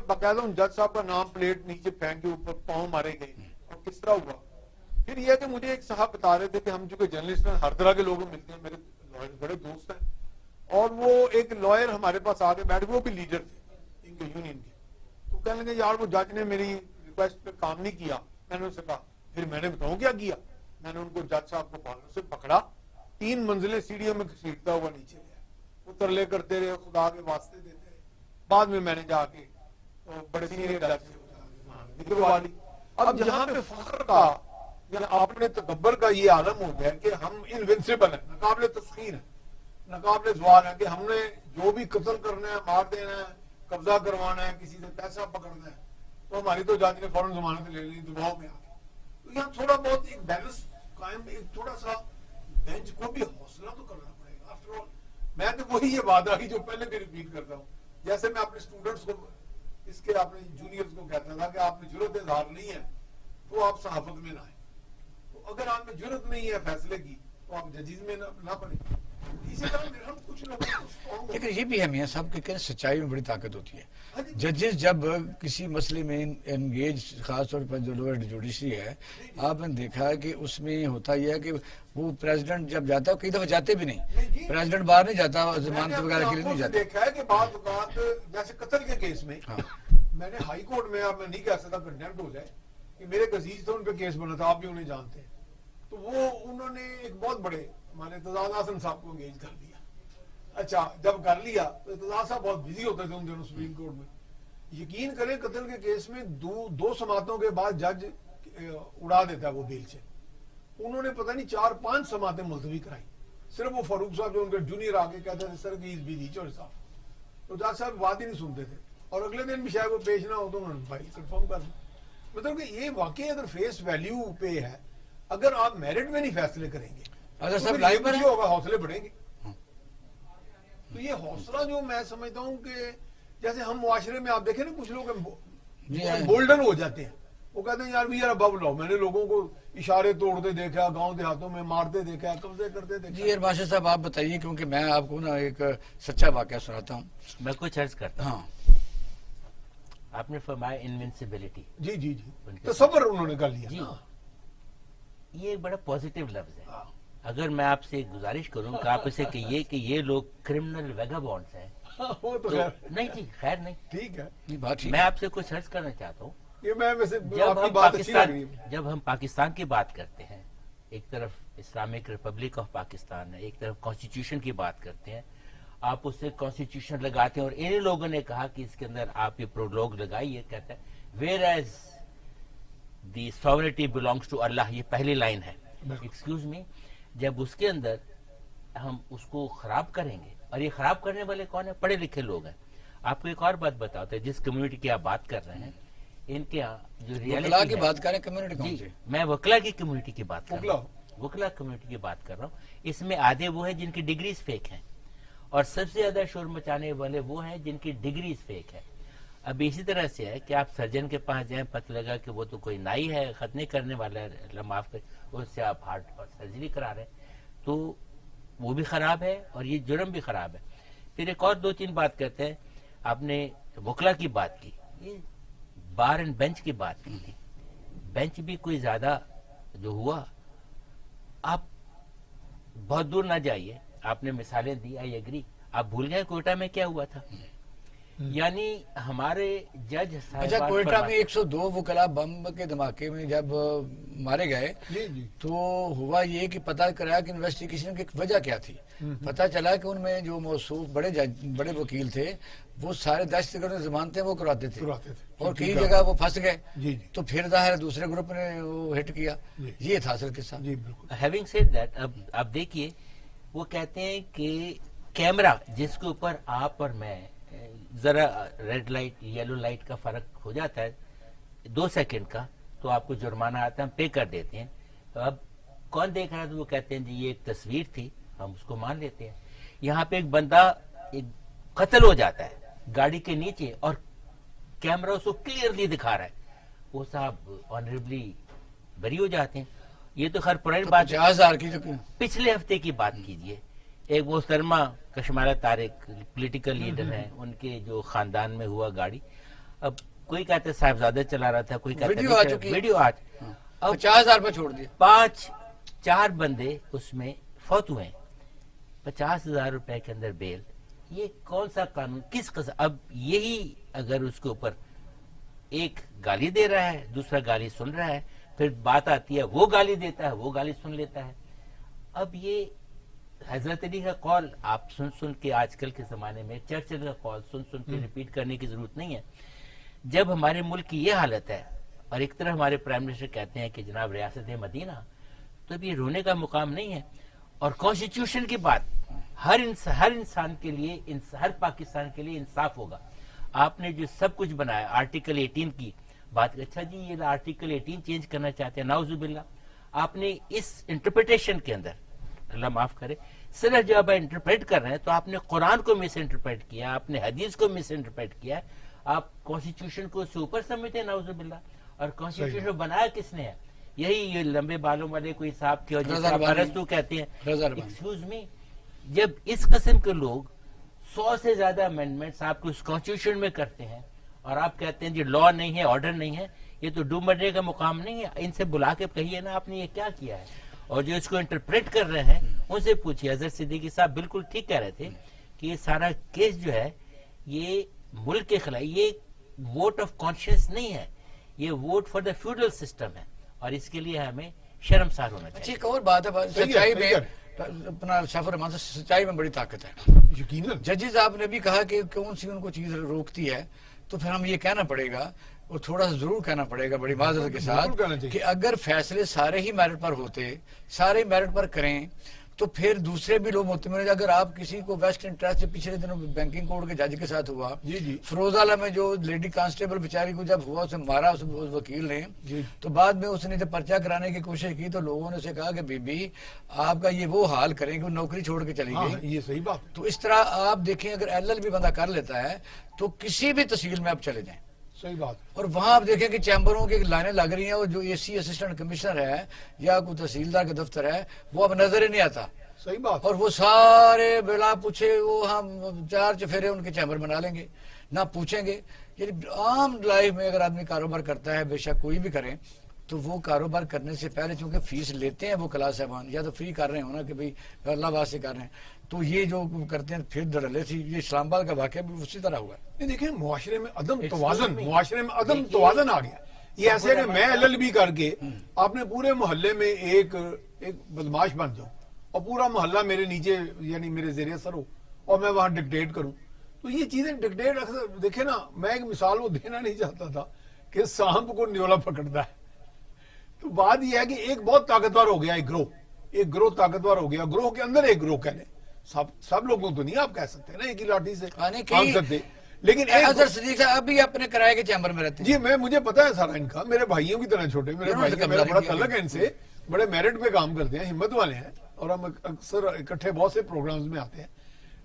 باقاعدہ ان جج صاحب کا نام پلیٹ نیچے پھینک کے اوپر پاؤں مارے گئے, اور کس طرح ہوا. پھر یہ کہ مجھے ایک صاحب بتا رہے تھے کہ ہم چونکہ جرنلسٹ ہیں ہر طرح کے لوگ ملتے ہیں, میرے بڑے دوست ہیں, اور وہ ایک لائر ہمارے پاس آ کے بیٹھ, وہ بھی لیڈر تھے ان کے یونین کے. تو کہنے لگے یار وہ جج نے میری ریکویسٹ پہ کام نہیں کیا. میں نے ان سے کہا پھر میں نے بتاؤں کیا کیا. میں نے ان کو جج صاحب کو بالوں سے پکڑا, 3 منزلیں سیڑھیوں میں گھسیٹتا ہوا نیچے گیا. وہ ترلے کرتے رہے, خدا کے واسطے دیتے رہے. بعد میں نے جا کے بڑے سینئر جج سے نکلوا لی. اب جہاں پہ فخر کا یا اپنے تکبر کا یہ عالم ہو گیا کہ ہم انوینسیبل ہیں, ناقابل تسخیر ہیں, ناقابل زوال ہیں, کہ ہم نے جو بھی قتل کرنا ہے, مار دینا ہے, قبضہ کروانا ہے, کسی سے پیسہ پکڑنا ہے, تو ہماری تو جج نے فوراً ضمانت لے لی دباؤ میں آ کے. تو یہاں تھوڑا بہت ایک بیلنس قائم, ایک تھوڑا سا بینچ کو بھی حوصلہ تو کرنا پڑے گا. آفٹر آل میں تو وہی یہ بات آئی جو پہلے بھی ریپیٹ کرتا ہوں, جیسے میں اپنے اسٹوڈنٹس کو, اس کے اپنے جونیئرز کو کہتا تھا کہ آپ میں جرأت اظہار نہیں ہے تو آپ صحافت میں نہ آئیں, تو اگر آپ میں جرأت نہیں ہے فیصلے کی تو آپ ججز میں نہ پڑیں. اسی طرح ہم کچھ لوگ لیکن یہ بھی ہے میاں صاحب کہ سچائی میں بڑی طاقت ہوتی ہے. ججز جب کسی مسئلے میں انگیج, خاص طور پر جو لوور جوڈیشری ہے, آپ نے دیکھا کہ اس میں ہوتا یہ ہے کہ وہ پریزیڈنٹ جب جاتا ہے, کئی دفعہ جاتے بھی نہیں, پریزیڈنٹ باہر نہیں جاتا, ضمانت وغیرہ کے لیے نہیں جاتا. دیکھا ہے کہ بعض اوقات جیسے قتل کے کیس میں میں نے ہائی کورٹ میں, اب میں نہیں کہہ سکتا کنڈیمڈ ہو جائے, کہ میرے ایک عزیز تھے, ان پہ کیس بنا تھا, آپ بھی انہیں جانتے ہیں, تو وہ انہوں نے ایک بہت بڑے ہمارے اعتزاز حسن صاحب کو انگیج کر دیا. اچھا جب کر لیا تو اعتزاز صاحب بہت بزی ہوتے تھے ان دنوں سپریم کورٹ میں. یقین کریں قتل کے کیس میں 2 سماعتوں کے بعد جج اڑا دیتا ہے وہ بیل سے. انہوں نے پتہ نہیں 4-5 سماعتیں ملتوی کرائی, صرف وہ فاروق صاحب جو ان کے جونیئر آگے کہتے تھے سر کی بزی چور صاحب, تو جج صاحب بات ہی نہیں سنتے تھے, اور اگلے دن بھی شاید وہ پیش نہ ہو تو انہوں نے فائل کنفرم کر دی. مطلب کہ یہ واقعی اگر فیس ویلیو پہ ہے اگر آپ میرٹ میں نہیں فیصلے کریں گے اگر تو سب پھر لائف یہ پر کچھ ہیں۔ ہوگا، حوصلے بڑھیں گے. تو یہ حوصلہ جو میں سمجھتا ہوں کہ جیسے ہم معاشرے میں آپ دیکھیں نا کچھ لوگ گولڈن ہو جاتے ہیں، وہ کہتے ہیں یار بھی یار اب لاؤ، میں نے لوگوں کو اشارے توڑتے دیکھا، گاؤں دیہاتوں میں مارتے دیکھا، قبضے کرتے دیکھا. جی ارباشد صاحب آپ بتائیے، کیونکہ میں آپ کو نا ایک سچا واقعہ سناتا ہوں. میں کچھ عرض کرتا ہوں. ہاں آپ نے فرمایا انوینسیبلٹی. جی جی جی تصور انہوں نے کر لیا. جی یہ ایک بڑا پازیٹیو لفظ ہے. اگر میں آپ سے گزارش کروں کہ آپ اسے کہیے کہ یہ لوگ کرمنل ویگابونڈز ہیں، وہ تو تو خیر نہیں جی خیر نہیں. ٹھیک ہے. یہ بات ٹھیک میں ہے. آپ سے کچھ عرض کرنا چاہتا ہوں. یہ میں ویسے جب آپ کی ہم بات اچھی لگ رہی ہے. جب ہم پاکستان کی بات کرتے ہیں، ایک طرف اسلامک ریپبلک آف پاکستان ہے، ایک طرف کانسٹیٹیوشن کی بات کرتے ہیں. آپ اس سے کانسٹیٹیوشن لگاتے ہیں، اور انہی لوگوں نے کہا کہ اس کے اندر آپ یہ پرولوگ لگائیے، کہتا ہے where is the sovereignty belongs to Allah. یہ پہلی لائن ہے. ایکسکیوز می، جب اس کے اندر ہم اس کو خراب کریں گے، اور یہ خراب کرنے والے کون ہیں؟ پڑھے لکھے لوگ ہیں. آپ کو ایک اور بات بتاتا ہے، جس کمیونٹی کی آپ بات کر رہے ہیں، ان کے یہاں جو وکلا ریالٹی کی بات کریں، کمیونٹی کون جی سی؟ میں وکلا کی کمیونٹی کی بات کر رہا ہوں. وکلا کمیونٹی کی بات کر رہا ہوں. اس میں آدھے وہ ہیں جن کی ڈگریز فیک ہیں، اور سب سے زیادہ شور مچانے والے وہ ہیں جن کی ڈگریز فیک ہے. اب اسی طرح سے ہے کہ آپ سرجن کے پاس جائیں، پتہ لگا کہ وہ تو کوئی نائی ہے، ختنے کرنے والا ہے، اللہ معاف کرے، اس سے آپ ہارٹ اور سرجری کرا رہے ہیں، تو وہ بھی خراب ہے اور یہ جرم بھی خراب ہے. پھر ایک اور دو تین بات کرتے ہیں. آپ نے وکلا کی بات کی، یہ بار اینڈ بینچ کی بات کی تھی. بینچ بھی کوئی زیادہ جو ہوا، آپ بہت دور نہ جائیے. آپ نے مثالیں دی، آئی ایگری. آپ بھول گئے کوئٹہ میں کیا ہوا تھا. یعنی ہمارے جج اچھا کوئٹہ میں 102 وکلا بم کے دھماکے میں جب مارے گئے جی جی تو ہوا یہ کہ پتہ کرایا کہ انویسٹیگیشن کی وجہ کیا تھی. پتہ چلا کہ ان میں جو موصوف بڑے وکیل تھے، وہ سارے دہشت گرد ضمانتیں وہ کراتے تھے، اور کئی جگہ وہ پھنس گئے. جی جی تو پھر ظاہر ہے دوسرے گروپ نے وہ ہٹ کیا. یہ تھا اصل قصہ. جی بالکل. ہیونگ سیڈ دیٹ، اب آپ دیکھیے، وہ کہتے ہیں کہ کیمرہ جس کے اوپر آپ اور میں ذرا ریڈ لائٹ یلو لائٹ کا فرق ہو جاتا ہے 2 سیکنڈ کا، تو آپ کو جرمانہ آتا ہے، ہم پے کر دیتے ہیں. اب کون دیکھ رہا ہے؟ تو وہ کہتے ہیں جی یہ ایک تصویر تھی، ہم اس کو مان لیتے ہیں. یہاں پہ ایک بندہ ایک قتل ہو جاتا ہے گاڑی کے نیچے، اور کیمرہ اس کو کلیئرلی دکھا رہا ہے، وہ صاحب آنریبلی بری ہو جاتے ہیں. یہ تو خیر پرانی بات ہے. 50,000 کی جو پچھلے ہفتے کی بات کیجئے، ایک محترمہ کشمالہ طارق پولیٹیکل لیڈر ہیں، ان کے جو خاندان میں ہوا گاڑی. اب کوئی کہتے صاحبزادہ چلا رہا تھا، کوئی ویڈیو آ کہتے چکی ہے. ویڈیو آج. اب 50,000 پر چھوڑ دیا. 4 بندے اس میں فوت ہوئے ہیں، 50,000 روپے کے اندر بیل. یہ کون سا قانون، کس قسم؟ اب یہی اگر اس کے اوپر ایک گالی دے رہا ہے، دوسرا گالی سن رہا ہے، پھر بات آتی ہے وہ گالی دیتا ہے، وہ گالی سن لیتا ہے. اب یہ حضرت علی کا قول آپ سن کے، آج کل کے زمانے میں چرچل کا قول سن کے ریپیٹ کرنے کی ضرورت نہیں ہے. جب ہمارے ملک کی یہ حالت ہے، اور ایک طرح ہمارے پرائم منسٹر کہتے ہیں کہ جناب ریاست مدینہ، تو اب یہ رونے کا مقام نہیں ہے. اور کانسٹیٹیوشن کی بات، ہر انسان کے لیے، ہر پاکستان کے لیے انصاف ہوگا. آپ نے جو سب کچھ بنایا، آرٹیکل 18 کی بات، اچھا جی یہ آرٹیکل 18 چینج کرنا چاہتے ہیں، نعوذ باللہ. آپ نے اس انٹرپریٹیشن کے اندر، اللہ معاف کرے، صرف جب آپ انٹرپریٹ کر رہے ہیں تو آپ نے قرآن کو مس انٹرپریٹ کیا، آپ نے حدیث کو مس انٹرپریٹ کیا. آپ کانسٹیٹیوشن کو سے اوپر سمجھتے ہیں، نعوذ باللہ. اور کانسٹیٹیوشن بنایا کس نے ہے؟ یہی یہ لمبے بالوں والے کوئی صاحب تھے، اور جس کو ارسطو کہتے ہیں. ایکسکیوز می، جب اس قسم کے لوگ 100 سے زیادہ امینڈمنٹس آپ کو اس کانسٹیٹیوشن میں کرتے ہیں، اور آپ کہتے ہیں جی لا نہیں ہے، آرڈر نہیں ہے، یہ تو ڈوب مرنے کا مقام نہیں ہے. ان سے بلا کے کہیے نا آپ نے یہ کیا کیا ہے. اور جو اس کو انٹرپریٹ کر رہے ہیں ان سے پوچھیے. حضرت صدیقی صاحب بالکل ٹھیک کہہ رہے تھے کہ یہ سارا کیس جو ہے یہ ملک کے خلاف، یہ ووٹ آف کانشیس نہیں ہے، یہ vote for the feudal system ہے، اور اس کے لیے ہمیں شرمسار ہونا چاہیے. اچھی ایک اور بات ہے، سچائی میں اپنا شاف الرحمان سے، سچائی میں بڑی طاقت ہے. یقیناً ججز آپ نے بھی کہا کہ کون سی ان کو چیز روکتی ہے، تو پھر ہم یہ کہنا پڑے گا، اور تھوڑا سا ضرور کہنا پڑے گا بڑی معذرت کے ساتھ، کہ اگر فیصلے سارے ہی میرٹ پر ہوتے، سارے میرٹ پر کریں، تو پھر دوسرے بھی لوگ مطمئن ہیں۔ اگر آپ کسی کو ویسٹ انٹرسٹ سے پچھلے دنوں بینکنگ کوڈ کے جج کے ساتھ ہوا، فروزہ میں جو لیڈی کانسٹیبل بیچاری کو جب ہوا اسے مارا اس وکیل نے، تو بعد میں اس نے جب پرچہ کرانے کی کوشش کی تو لوگوں نے اسے کہا کہ بی بی آپ کا یہ وہ حال کریں کہ وہ نوکری چھوڑ کے چلی گئی۔ یہ صحیح بات۔ تو اس طرح آپ دیکھیں اگر ایل ایل بھی بندہ کر لیتا ہے تو کسی بھی تحصیل میں آپ چلے جائیں، صحیح بات۔ اور وہاں آپ دیکھیں کہ چیمبروں کی لائنیں لگ رہی ہیں، اور جو اے سی اسسٹنٹ کمشنر ہے یا کوئی تحصیلدار کا دفتر ہے وہ اب نظر ہی نہیں آتا، صحیح بات۔ اور وہ سارے بلا پوچھے وہ ہم 4 چفیرے ان کے چیمبر بنا لیں گے، نہ پوچھیں گے۔ یعنی عام لائف میں اگر آدمی کاروبار کرتا ہے، بے شک کوئی بھی کرے، تو وہ کاروبار کرنے سے پہلے چونکہ فیس لیتے ہیں وہ کلاس صاحبان، یا تو فری کر رہے ہیں نا کہ بھئی اللہ واسطے کر رہے ہیں، تو یہ جو کرتے ہیں پھر دھڑلے تھی۔ یہ اسلام آباد کا واقعہ بھی اسی طرح ہوا ہے۔ یہ دیکھیں معاشرے میں عدم توازن آ گیا۔ یہ ایسے ہے کہ میں ایل ایل بی کر کے اپنے پورے محلے میں ایک بدماش بن جاؤں اور پورا محلہ میرے نیچے یعنی میرے زیر اثر ہو اور میں وہاں ڈکٹیٹ کروں، تو یہ چیزیں ڈکٹیٹ اکثر دیکھیں نا، میں ایک مثال وہ دینا نہیں چاہتا تھا کہ سانپ کو نیولا پکڑتا ہے، تو بات یہ ہے کہ ایک بہت طاقتور ہو گیا ایک گروہ طاقتور ہو گیا، گروہ کے اندر ایک گروہ کہہ لیں، سب لوگوں تو نہیں آپ کہہ سکتے نا ایک ہی لاٹھی سے کام سکتے، لیکن حضرت صدیق صاحب ابھی اپنے کرائے کے چیمبر میں رہتے ہیں۔ جی مجھے پتا ہے سارا ان کا، میرے بھائیوں کی طرح چھوٹے، میرے بھائی میرا بڑا تعلق ہے ان سے، بڑے میرٹ پہ کام کرتے ہیں، ہمت والے ہیں، اور ہم اکثر اکٹھے بہت سے پروگرامز میں آتے ہیں۔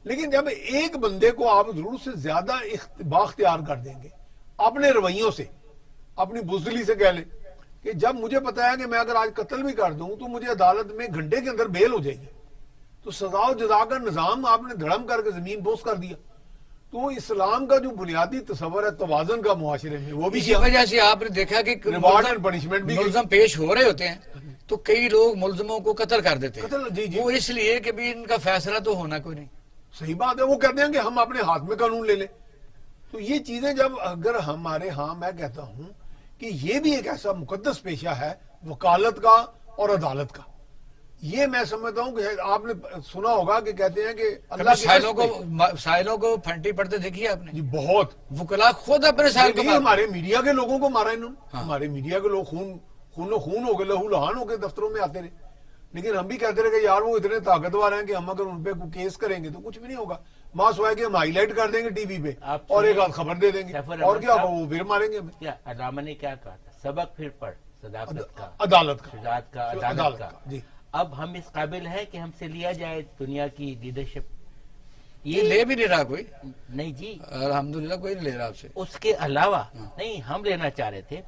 لیکن جب ایک بندے کو آپ ضرورت سے زیادہ بااختیار کر دیں گے اپنے رویوں سے، اپنی بزدلی سے کہہ لیں کہ جب مجھے پتا ہے کہ میں اگر آج قتل بھی کر دوں تو مجھے عدالت میں گھنٹے کے اندر بیل ہو جائے گی، تو سزا و جزا کا نظام آپ نے دھڑم کر کے زمین بوس کر دیا۔ تو اسلام کا جو بنیادی تصور ہے توازن کا معاشرے میں، وہ بھی اسی وجہ سے آپ نے دیکھا کہ ریوارڈ اینڈ پنشمنٹ بھی ملزم پیش ہو رہے ہوتے ہیں تو کئی لوگ ملزموں کو قتل کر دیتے ہیں، وہ اس لیے کہ بھی ان کا فیصلہ تو ہونا کوئی نہیں۔ صحیح بات ہے، وہ کہتے ہیں کہ ہم اپنے ہاتھ میں قانون لے لیں۔ تو یہ چیزیں جب اگر ہمارے ہاں، میں کہتا ہوں کہ یہ بھی ایک ایسا مقدس پیشہ ہے وکالت کا اور عدالت کا۔ یہ میں سمجھتا ہوں کہ آپ نے سنا ہوگا کہ کہتے ہیں کہ اللہ کے سائلوں کو پھنٹی پڑتے دیکھیے آپ نے، جی بہت وکلا خود اپنے سائل کو ہمارے میڈیا کے لوگوں کو مارا انہوں نے، ہمارے میڈیا کے لوگ خون ہو گئے، لہو لہان ہو کے دفتروں میں آتے رہے، لیکن ہم بھی کہتے رہے کہ یار وہ اتنے طاقتور ہیں کہ ہم اگر ان پہ کوئی کیس کریں گے تو کچھ بھی نہیں ہوگا، ماں سوائے کہ ہم ہائی لائٹ کر دیں گے ٹی وی پہ اور ایک آدھ خبر دے دیں گے، اور کیا ہوگا وہ پھر ماریں گے ہمیں۔ علامہ نے کیا کہا تھا، سبق پھر پڑھ صداقت کا، عدالت کا، شجاعت کا، عدالت کا۔ جی اب ہم اس قابل ہیں کہ ہم سے لیا جائے دنیا کی لیڈرشپ، یہ لے بھی نہیں رہا کوئی، نہیں جی الحمدللہ کوئی نہیں لے رہا آپ سے۔ اس کے علاوہ نہیں ہم لینا چاہ رہے تھے،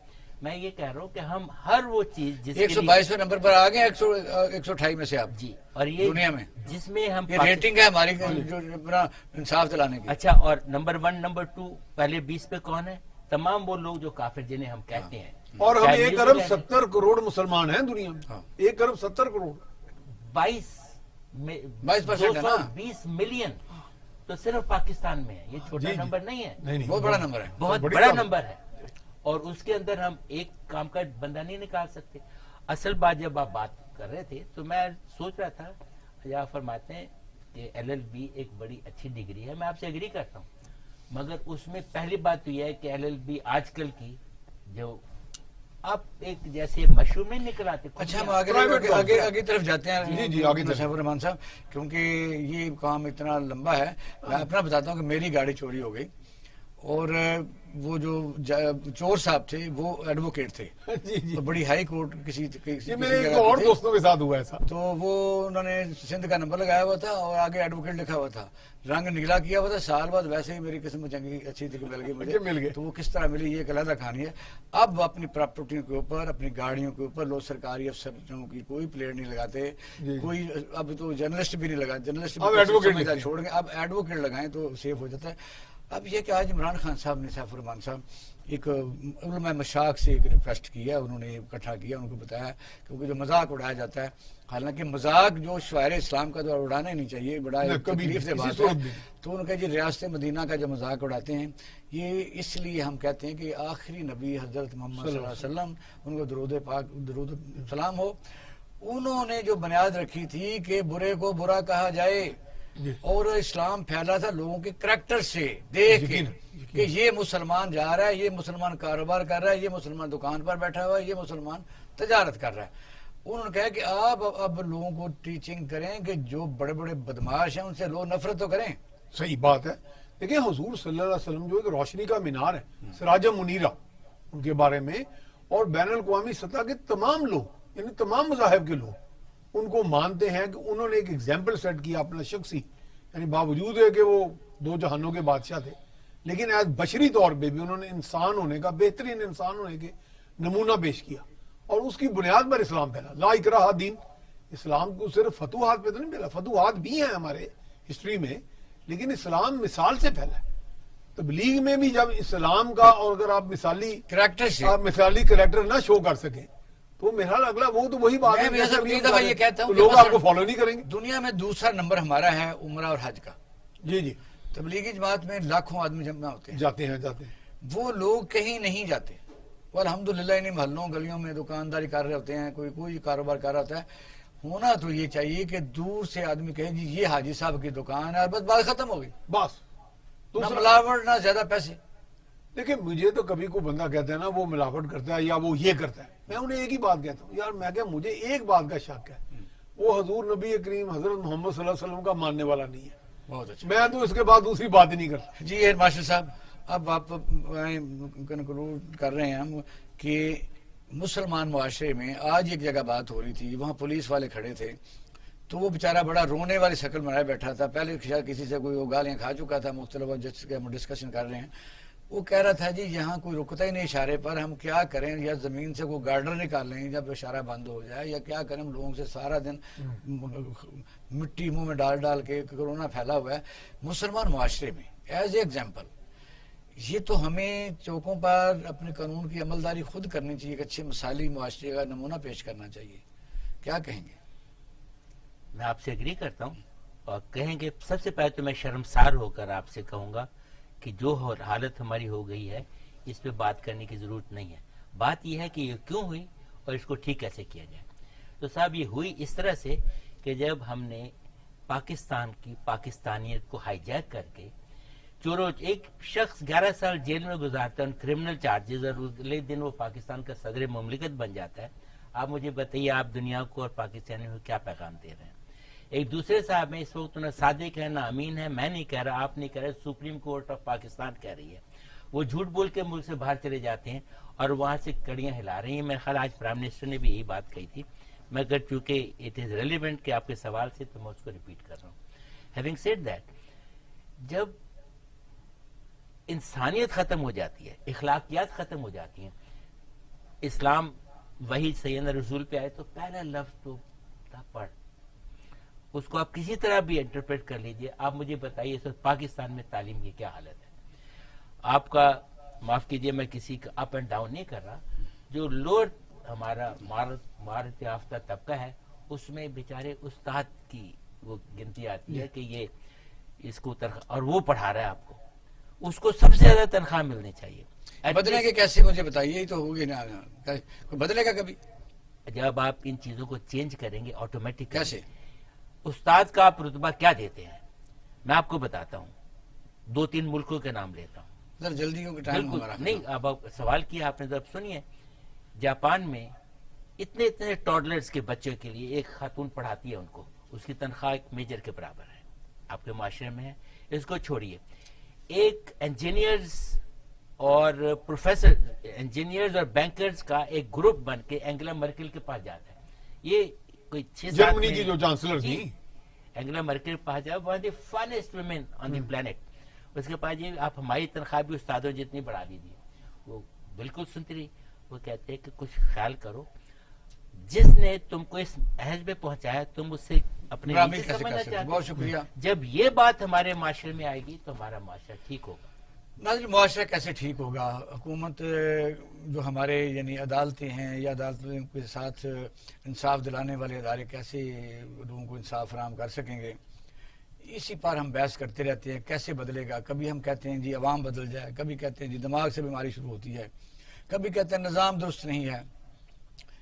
میں یہ کہہ رہا ہوں کہ ہم ہر وہ چیز جس 122ویں نمبر پر آ گئے 128 میں سے آپ جی، اور یہ دنیا میں جس میں ہم یہ ریٹنگ ہے ہماری جو اپنا انصاف دلانے کی۔ اچھا، اور نمبر 1 نمبر 2 پہلے 20 پہ کون ہے؟ تمام وہ لوگ جو کافر جنہیں ہم کہتے ہیں، اور ہم 1 ارب 70 کروڑ مسلمان ہیں دنیا میں، 1 ارب 70 کروڑ، 220 ملین تو صرف پاکستان میں ہے، یہ چھوٹا نمبر نہیں ہے، بہت بڑا نمبر ہے، بہت بڑا نمبر ہے، اور اس کے اندر ہم ایک کام کا بندہ نہیں نکال سکتے۔ اصل بات جب آپ بات کر رہے تھے تو میں سوچ رہا تھا، آپ فرماتے ہیں کہ ایل ایل بی ایک بڑی اچھی ڈگری ہے، میں آپ سے ایگری کرتا ہوں، مگر اس میں پہلی بات تو یہ ہے کہ ایل ایل بی آج کل کی جو آپ ایک جیسے مشروم نہیں نکل آتے۔ اچھا ہم آگے طرف جاتے ہیں جی آگے سیف الرحمان صاحب، کیونکہ یہ کام اتنا لمبا ہے۔ میں اپنا بتاتا ہوں کہ میری گاڑی چوری ہو گئی، اور وہ جو چور صاحب تھے وہ ایڈوکیٹ تھے، بڑی ہائی کورٹ کسی میرے اور دوستوں کے ساتھ ہوا ایسا، تو وہ انہوں نے سندھ کا نمبر لگایا ہوا تھا اور آگے ایڈوکیٹ لکھا ہوا تھا، رنگ نگلا کیا ہوا تھا، سال بعد ویسے ہی میری قسم چنگی اچھی تھی کہ مل گئی مجھے، تو وہ کس طرح ملی یہ ایک علیحدہ کہانی ہے۔ اب اپنی پراپرٹیوں کے اوپر، اپنی گاڑیوں کے اوپر لوگ سرکاری افسروں کی کوئی پلیٹ نہیں لگاتے، کوئی اب تو جرنلسٹ بھی نہیں لگا، جرنلسٹ چھوڑ گئے، اب ایڈوکیٹ لگائیں تو سیف ہو جاتا ہے۔ اب یہ کہ آج عمران خان صاحب نے، سیف الرحمان صاحب، ایک علماء مشاق سے ایک ریکویسٹ کیا، انہوں نے اکٹھا کیا، ان کو بتایا کیونکہ جو مذاق اڑایا جاتا ہے، حالانکہ مذاق جو شاعر اسلام کا تو اڑانا ہی نہیں چاہیے، بڑا تکلیف سے بات ہے، تو ان کا جو ریاست مدینہ کا جو مذاق اڑاتے ہیں، یہ اس لیے ہم کہتے ہیں کہ آخری نبی حضرت محمد صلی اللہ علیہ وسلم، ان کو درود پاک درود سلام ہو، انہوں نے جو بنیاد رکھی تھی کہ برے کو برا کہا جائے، اور اسلام پھیلا تھا لوگوں کے کریکٹر سے دیکھ کے کہ یہ مسلمان جا رہا ہے، یہ مسلمان کاروبار کر رہا ہے، یہ مسلمان دکان پر بیٹھا ہوا ہے، یہ مسلمان تجارت کر رہا ہے۔ انہوں نے کہا کہ آپ اب لوگوں کو ٹیچنگ کریں کہ جو بڑے بڑے بدماش ہیں ان سے لوگ نفرت تو کریں. صحیح بات ہے. دیکھیں حضور صلی اللہ علیہ وسلم جو ایک روشنی کا مینار ہے, سراج منیرہ ان کے بارے میں, اور بین الاقوامی سطح کے تمام لوگ یعنی تمام مذاہب کے لوگ ان کو مانتے ہیں کہ انہوں نے ایک ایگزامپل سیٹ کیا اپنا شخصی, یعنی باوجود ہے کہ وہ دو جہانوں کے بادشاہ تھے لیکن ایز بشری طور پہ بھی انہوں نے انسان ہونے کا, بہترین انسان ہونے کے نمونہ پیش کیا, اور اس کی بنیاد پر اسلام پھیلا. لا اکراہ دین, اسلام کو صرف فتوحات پہ تو نہیں پھیلا, فتوحات بھی ہیں ہمارے ہسٹری میں, لیکن اسلام مثال سے پھیلا ہے. تبلیغ میں بھی جب اسلام کا, اور اگر آپ مثالی کریکٹر نہ شو کر سکیں تو میرا اگلا وہ تو وہی بات ہے. یہ کہتا ہوں لوگ آپ کو فالو نہیں کریں گے. دنیا میں دوسرا نمبر ہمارا ہے عمرہ اور حج کا. جی جی, تبلیغی جماعت میں لاکھوں آدمی جمع ہوتے ہیں, جاتے ہیں. وہ لوگ کہیں نہیں جاتے, وہ الحمدللہ انہیں محلوں گلیوں میں دکانداری کر رہے ہوتے ہیں, کوئی کاروبار کر رہا ہوتا ہے. ہونا تو یہ چاہیے کہ دور سے آدمی کہے جی یہ حاجی صاحب کی دکان ہے, اور بس بات ختم ہو گئی. بس نہ ملاوٹ نہ زیادہ پیسے. دیکھیں مجھے تو کبھی کوئی بندہ کہتا ہے نا وہ ملاوٹ کرتا ہے یا وہ یہ کرتا ہے, میں انہیں ایک ہی بات کہتا ہوں, یار میں کہ مجھے ایک بات کا شک ہے, وہ حضور نبی کریم حضرت محمد صلی اللہ علیہ وسلم کا ماننے والا نہیں ہے. بہت اچھا. میں تو اس کے بعد دوسری بات ہی نہیں کرتا. جی ماشاء صاحب, اب آپ کنکلوڈ کر رہے ہیں ہم کہ مسلمان معاشرے میں آج ایک جگہ بات ہو رہی تھی, وہاں پولیس والے کھڑے تھے, تو وہ بیچارہ بڑا رونے والی شکل بنائے بیٹھا تھا. پہلے شاید کسی سے کوئی وہ گالیاں کھا چکا تھا مختلف, جس کے ہم ڈسکشن کر رہے ہیں. وہ کہہ رہا تھا جی یہاں کوئی رکتا ہی نہیں اشارے پر, ہم کیا کریں, یا زمین سے کوئی گارڈر نکال لیں جب اشارہ بند ہو جائے, یا کیا کریں, ہم لوگوں سے سارا دن مٹی منہ میں ڈال کے کرونا پھیلا ہوا ہے مسلمان معاشرے میں. ایز اے ایگزامپل یہ تو ہمیں چوکوں پر اپنے قانون کی عملداری خود کرنی چاہیے, ایک اچھے مثالی معاشرے کا نمونہ پیش کرنا چاہیے. کیا کہیں گے؟ میں آپ سے اگری کرتا ہوں, اور کہیں گے سب سے پہلے تو میں شرمسار ہو کر آپ سے کہوں گا کہ جو حالت ہماری ہو گئی ہے اس پہ بات کرنے کی ضرورت نہیں ہے. بات یہ ہے کہ یہ کیوں ہوئی اور اس کو ٹھیک کیسے کیا جائے. تو صاحب یہ ہوئی اس طرح سے کہ جب ہم نے پاکستان کی پاکستانیت کو ہائی جیک کر کے ایک شخص 11 سال جیل میں گزارتا ہے کرمنل چارجز, اور اگلے دن وہ پاکستان کا صدر مملکت بن جاتا ہے. آپ مجھے بتائیے آپ دنیا کو اور پاکستانیوں کو کیا پیغام دے رہے ہیں. ایک دوسرے صاحب میں اس وقت نہ صادق ہے نہ امین ہے, میں نہیں کہہ رہا, آپ نہیں کہہ رہے, سپریم کورٹ آف پاکستان کہہ رہی ہے. وہ جھوٹ بول کے ملک سے باہر چلے جاتے ہیں اور وہاں سے کڑیاں ہلا رہی ہیں. میرے خیال آج پرائم منسٹر نے بھی یہی بات کہی تھی, مگر چونکہ اٹ از ریلیونٹ کہ آپ کے سوال سے, تو میں اس کو ریپیٹ کر رہا ہوں. ہیونگ سیڈ دیٹ, جب انسانیت ختم ہو جاتی ہے, اخلاقیات ختم ہو جاتی ہیں, اسلام وہی سیدنا رسول پہ آئے تو پہلا لفظ تو تھا پڑھ. اس کو آپ کسی طرح بھی انٹرپریٹ کر لیجئے. آپ مجھے بتائیے اس وقت پاکستان میں تعلیم کی کیا حالت ہے. آپ کا معاف کیجئے میں کسی کا اپ اینڈ ڈاؤن نہیں کر رہا, جو لوور ہمارا مہارت یافتہ طبقہ ہے اس میں بیچارے استاد کی وہ گنتی آتی ہے کہ یہ اس کو اور وہ پڑھا رہا ہے آپ کو, اس کو سب سے زیادہ تنخواہ ملنی چاہیے. بدلے کے کیسے مجھے بتائیے, یہ تو ہوگی نا, بدلے گا کبھی جب آپ ان چیزوں کو چینج کریں گے آٹومیٹک. کیسے؟ استاد کا آپ رتبہ کیا دیتے ہیں میں آپ کو بتاتا ہوں, 2-3 ملکوں کے نام لیتا ہوں. جلدی ہو ٹائم ہمارا نہیں, اب سوال کیا آپ نے, ذرا سنیے. جاپان میں اتنے ٹوڈلرز کے بچوں کے لیے ایک خاتون پڑھاتی ہے ان کو, اس کی تنخواہ ایک میجر کے برابر ہے. آپ کے معاشرے میں ہے, اس کو چھوڑیے. ایک انجینئرز اور پروفیسر, انجینئرز اور بینکرز کا ایک گروپ بن کے اینگلا مرکل کے پاس جاتا ہے. یہ کوئی 6-7 جرمنی کی جو چانسلر تھی اینگلا مرکل کے پاس جاتا ہے, one of the finest women on the planet. اس کے پاس یہ آپ ہماری تنخواہ بھی استادوں جتنی بڑھا دیجیے. وہ بالکل سنتی رہی. وہ کہتے ہیں کہ کچھ خیال کرو, جس نے تم کو اس عہد پہ پہنچایا تم اس سے اپنے سمجھنا چاہتے. بہت شکریہ. جب یہ بات ہمارے معاشرے میں آئے گی تو ہمارا معاشرہ ٹھیک ہوگا. ناظرین, معاشرہ کیسے ٹھیک ہوگا؟ حکومت جو ہمارے یعنی عدالتیں ہیں یا عدالتوں کے ساتھ انصاف دلانے والے ادارے کیسے لوگوں کو انصاف فراہم کر سکیں گے, اسی پر ہم بحث کرتے رہتے ہیں. کیسے بدلے گا؟ کبھی ہم کہتے ہیں جی عوام بدل جائے, کبھی کہتے ہیں جی دماغ سے بیماری شروع ہوتی ہے, کبھی کہتے ہیں نظام درست نہیں ہے.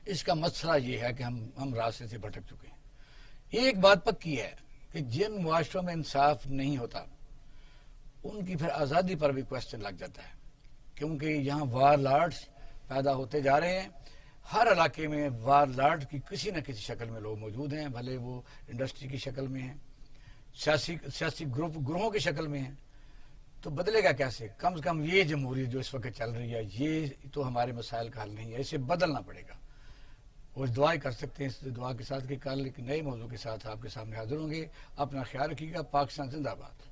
اس کا مسئلہ یہ ہے کہ ہم راستے سے بھٹک چکے ہیں. ایک بات پکی ہے کہ جن معاشروں میں انصاف نہیں ہوتا ان کی پھر آزادی پر بھی کوشچن لگ جاتا ہے, کیونکہ یہاں وار لارڈز پیدا ہوتے جا رہے ہیں. ہر علاقے میں وار لارڈ کی کسی نہ کسی شکل میں لوگ موجود ہیں، بھلے وہ انڈسٹری کی شکل میں ہیں، سیاسی گروہوں کی شکل میں ہیں. تو بدلے گا کیسے؟ کم سے کم یہ جمہوریت جو اس وقت چل رہی ہے یہ تو ہمارے مسائل کا حل نہیں ہے، اسے بدلنا پڑے گا. اور دعائیں کر سکتے ہیں اس دعا کے ساتھ کہ کل ایک نئے موضوع کے ساتھ آپ کے سامنے حاضر ہوں گے. اپنا خیال رکھیے گا. پاکستان زندہ باد.